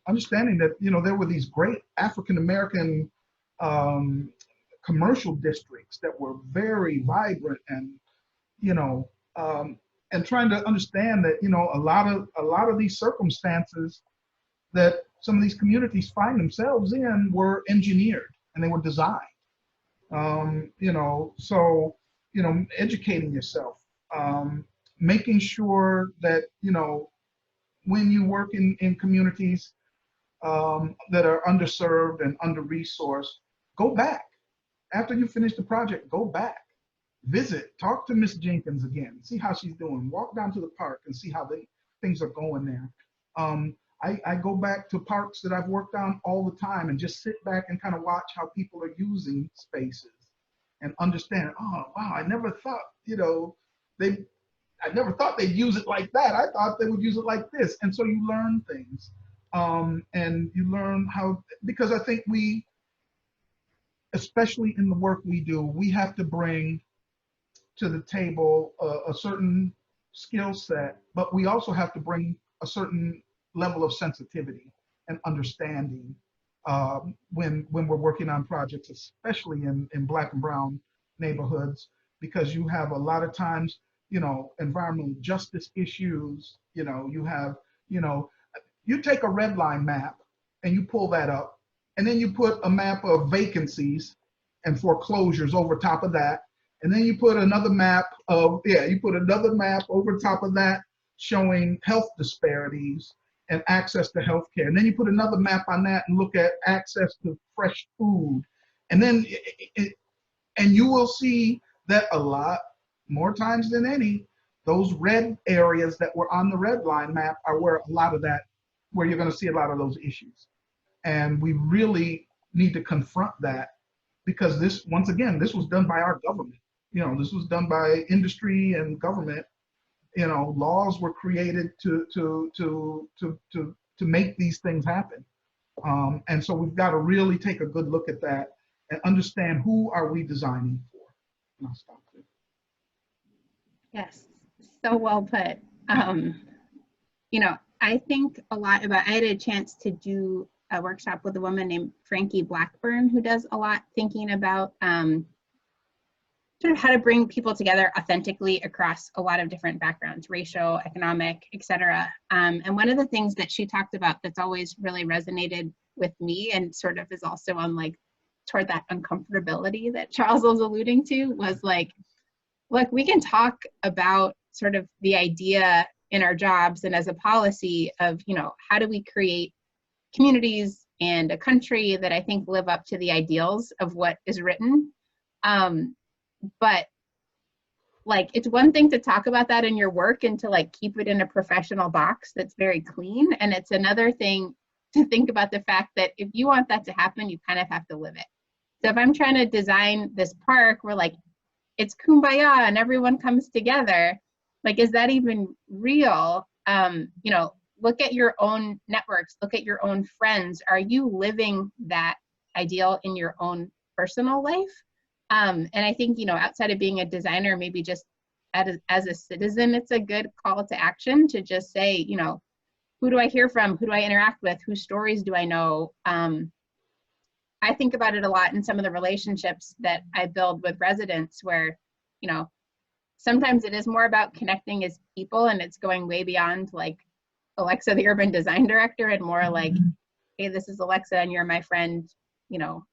understanding that, you know, there were these great African-American commercial districts that were very vibrant, and, you know, and trying to understand that, you know, a lot of these circumstances that some of these communities find themselves in were engineered and they were designed. You know, so, you know, educating yourself, making sure that, you know, when you work in communities that are underserved and under-resourced, go back. After you finish the project, go back, visit, talk to Miss Jenkins again, see how she's doing, walk down to the park and see how things are going there. I go back to parks that I've worked on all the time and just sit back and kind of watch how people are using spaces and understand, oh, wow, I never thought, you know, I never thought they'd use it like that. I thought they would use it like this. And so you learn things, and you learn how, because I think we, especially in the work we do, we have to bring to the table a certain skill set, but we also have to bring a certain level of sensitivity and understanding when we're working on projects, especially in Black and brown neighborhoods, because you have a lot of times, you know, environmental justice issues, you know, you have, you know, you take a red line map and you pull that up, and then you put a map of vacancies and foreclosures over top of that, and then you put another map of, you put another map over top of that showing health disparities and access to healthcare. And then you put another map on that and look at access to fresh food. And then, and you will see that a lot more times than any, those red areas that were on the red line map are where a lot of that, where you're going to see a lot of those issues. And we really need to confront that, because this, once again, this was done by our government. You know, this was done by industry and government. You know, laws were created to make these things happen. And so we've got to really take a good look at that and understand, who are we designing for? And I'll stop there.
Yes, so well put. You know, I think a lot about, I had a chance to do a workshop with a woman named Frankie Blackburn, who does a lot thinking about sort of how to bring people together authentically across a lot of different backgrounds, racial, economic, etc. And one of the things that she talked about that's always really resonated with me, and sort of is also on like toward that uncomfortability that Charles was alluding to, was like, look, we can talk about sort of the idea in our jobs and as a policy of, you know, how do we create communities and a country that I think live up to the ideals of what is written. But like, it's one thing to talk about that in your work and to like keep it in a professional box that's very clean. And it's another thing to think about the fact that if you want that to happen, you kind of have to live it. So if I'm trying to design this park where like it's kumbaya and everyone comes together, like, is that even real? You know, look at your own networks, look at your own friends. Are you living that ideal in your own personal life? And I think, you know, outside of being a designer, maybe just as a citizen, it's a good call to action to just say, you know, who do I hear from? Who do I interact with? Whose stories do I know? I think about it a lot in some of the relationships that I build with residents where, you know, sometimes it is more about connecting as people and it's going way beyond like Alexa, the urban design director, and more like, hey, this is Alexa and you're my friend, you know.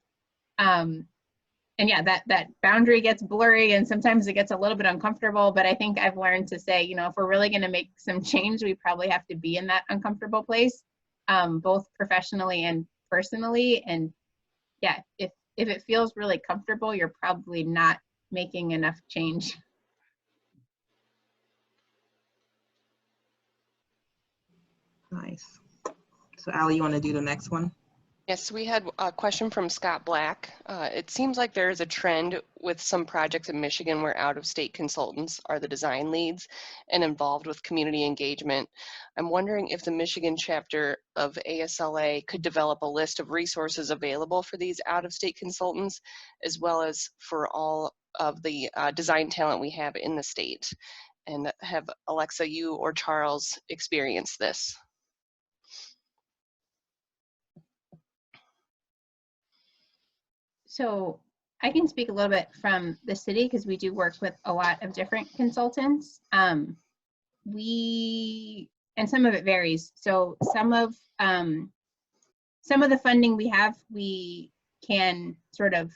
And yeah, that boundary gets blurry and sometimes it gets a little bit uncomfortable, but I think I've learned to say, you know, if we're really going to make some change, we probably have to be in that uncomfortable place, both professionally and personally. And yeah, if it feels really comfortable, you're probably not making enough change.
Nice. So Allie, you want to do the next one?
Yes, we had a question from Scott Black. It seems like there is a trend with some projects in Michigan where out-of-state consultants are the design leads and involved with community engagement. I'm wondering if the Michigan chapter of ASLA could develop a list of resources available for these out-of-state consultants, as well as for all of the design talent we have in the state. And have Alexa, you or Charles experienced this?
So I can speak a little bit from the city because we do work with a lot of different consultants. And some of it varies. So some of the funding we have, we can sort of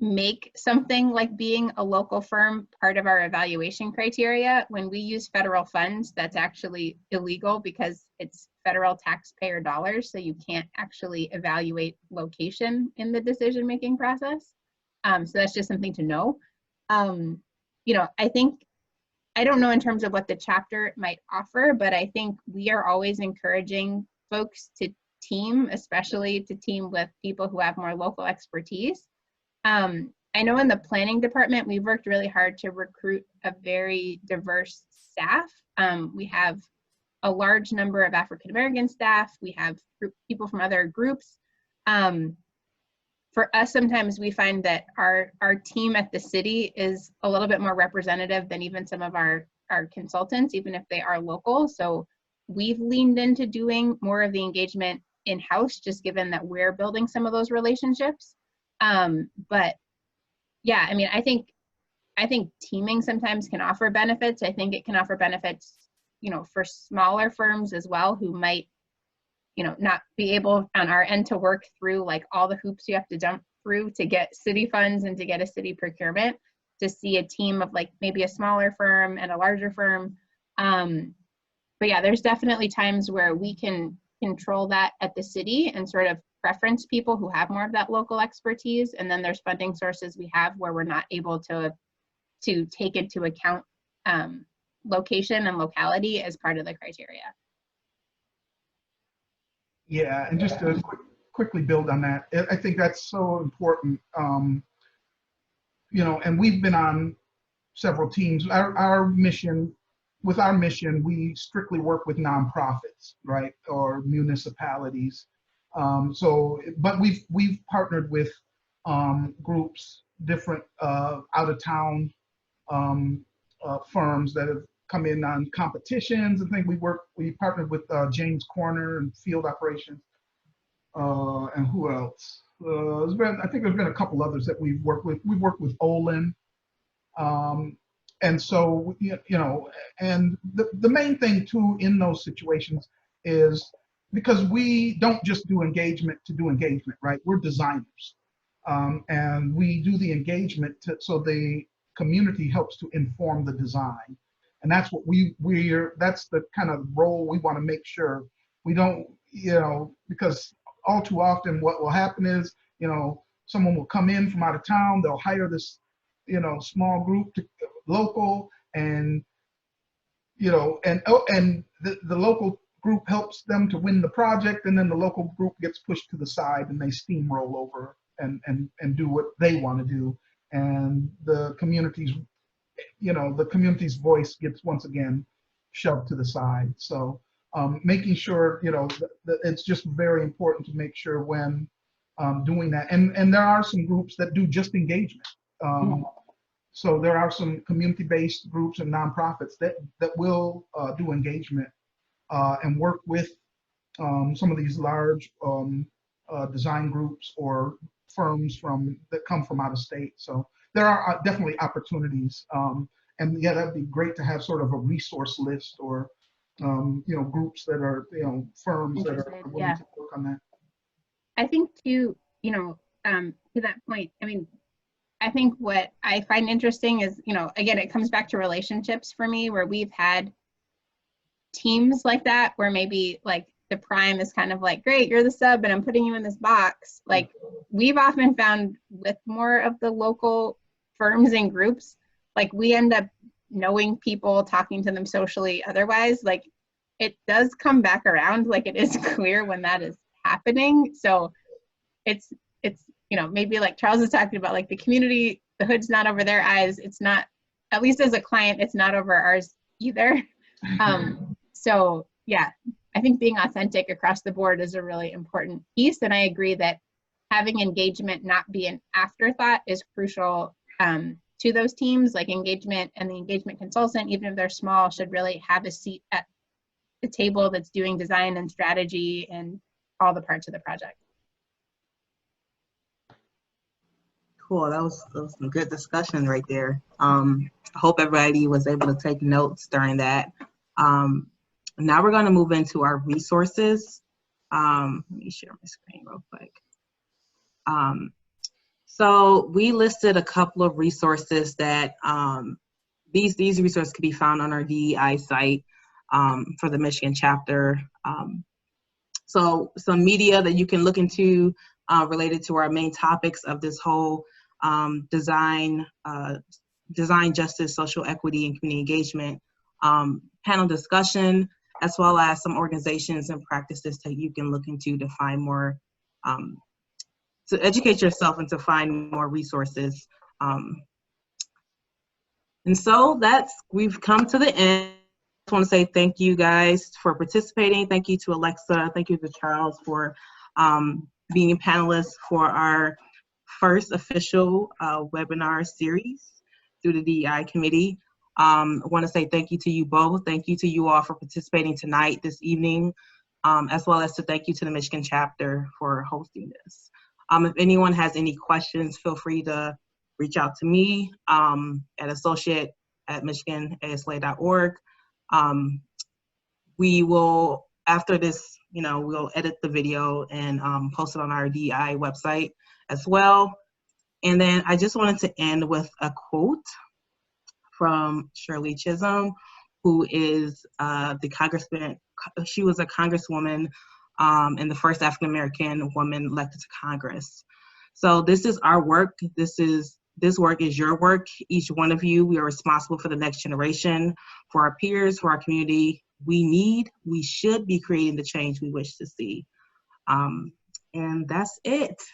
make something like being a local firm part of our evaluation criteria. When we use federal funds, that's actually illegal because it's federal taxpayer dollars, so you can't actually evaluate location in the decision-making process. So that's just something to know. You know, I don't know in terms of what the chapter might offer, but I think we are always encouraging folks to team, especially to team with people who have more local expertise. I know in the planning department, we've worked really hard to recruit a very diverse staff. We have a large number of African-American staff. We have people from other groups. For us, sometimes we find that our team at the city is a little bit more representative than even some of our consultants, even if they are local. So we've leaned into doing more of the engagement in-house, just given that we're building some of those relationships. But yeah, I mean, I think teaming sometimes can offer benefits. I think it can offer benefits, you know, for smaller firms as well, who might, you know, not be able on our end to work through like all the hoops you have to jump through to get city funds and to get a city procurement, to see a team of like maybe a smaller firm and a larger firm. But yeah, there's definitely times where we can control that at the city and sort of preference people who have more of that local expertise. And then there's funding sources we have where we're not able to take into account location and locality as part of the criteria.
Yeah, and just to quickly build on that, I think that's so important. You know, and we've been on several teams. Our mission, we strictly work with nonprofits, right, or municipalities. But we've partnered with groups, different out of town firms that have come in on competitions and things. We partnered with James Corner and Field Operations, and who else? I think there's been a couple others that we've worked with. We've worked with Olin. And so, you know, and the main thing too in those situations is because we don't just do engagement to do engagement, right? We're designers. and we do the engagement so the community helps to inform the design. And that's what that's the kind of role we want to make sure we don't, because all too often what will happen is, someone will come in from out of town, they'll hire this, small group local, and, and the local group helps them to win the project, and then the local group gets pushed to the side and they steamroll over and do what they want to do. And the community's voice gets once again shoved to the side. So making sure, that it's just very important to make sure when doing that. And there are some groups that do just engagement. So there are some community-based groups and nonprofits that will do engagement and work with some of these large design groups or firms that come from out of state. So there are definitely opportunities. And yeah, that'd be great to have sort of a resource list or, groups that are, firms that are willing to work on that.
I think too, to that point, I mean, I think what I find interesting is, again, it comes back to relationships for me, where we've had teams like that, where maybe like the prime is kind of like, great, you're the sub and I'm putting you in this box. Like we've often found with more of the local firms and groups, like we end up knowing people, talking to them socially, otherwise, like it does come back around, like it is clear when that is happening. So it's maybe like Charles is talking about, like the community, the hood's not over their eyes. It's not, at least as a client, it's not over ours either. So yeah, I think being authentic across the board is a really important piece. And I agree that having engagement not be an afterthought is crucial to those teams. Like engagement and the engagement consultant, even if they're small, should really have a seat at the table that's doing design and strategy and all the parts of the project.
Cool, that was some good discussion right there. I hope everybody was able to take notes during that. Now we're going to move into our resources. Let me share my screen real quick. So we listed a couple of resources that these resources can be found on our DEI site for the Michigan chapter. So some media that you can look into related to our main topics of this whole design justice, social equity, and community engagement panel discussion, as well as some organizations and practices that you can look into to find more, to educate yourself and to find more resources. And so we've come to the end. I just want to say thank you guys for participating. Thank you to Alexa. Thank you to Charles for being a panelist for our first official webinar series through the DEI committee. I want to say thank you to you both. Thank you to you all for participating tonight, this evening, as well as to thank you to the Michigan chapter for hosting this. If anyone has any questions, feel free to reach out to me at associate@michiganasla.org. We will, after this, we'll edit the video and post it on our DEI website as well. And then I just wanted to end with a quote from Shirley Chisholm, who is the congressman. She was a congresswoman and the first African-American woman elected to Congress. So this is our work. This work is your work. Each one of you, we are responsible for the next generation, for our peers, for our community. We should be creating the change we wish to see. And that's it.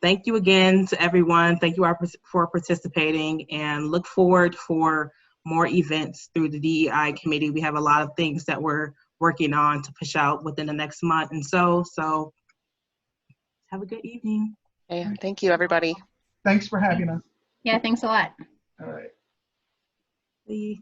Thank you again to everyone. Thank you for participating, and look forward for more events through the DEI committee. We have a lot of things that we're working on to push out within the next month. And so have a good evening.
Okay, thank you, everybody.
Thanks for having us.
Yeah, thanks a lot.
All right.
See you.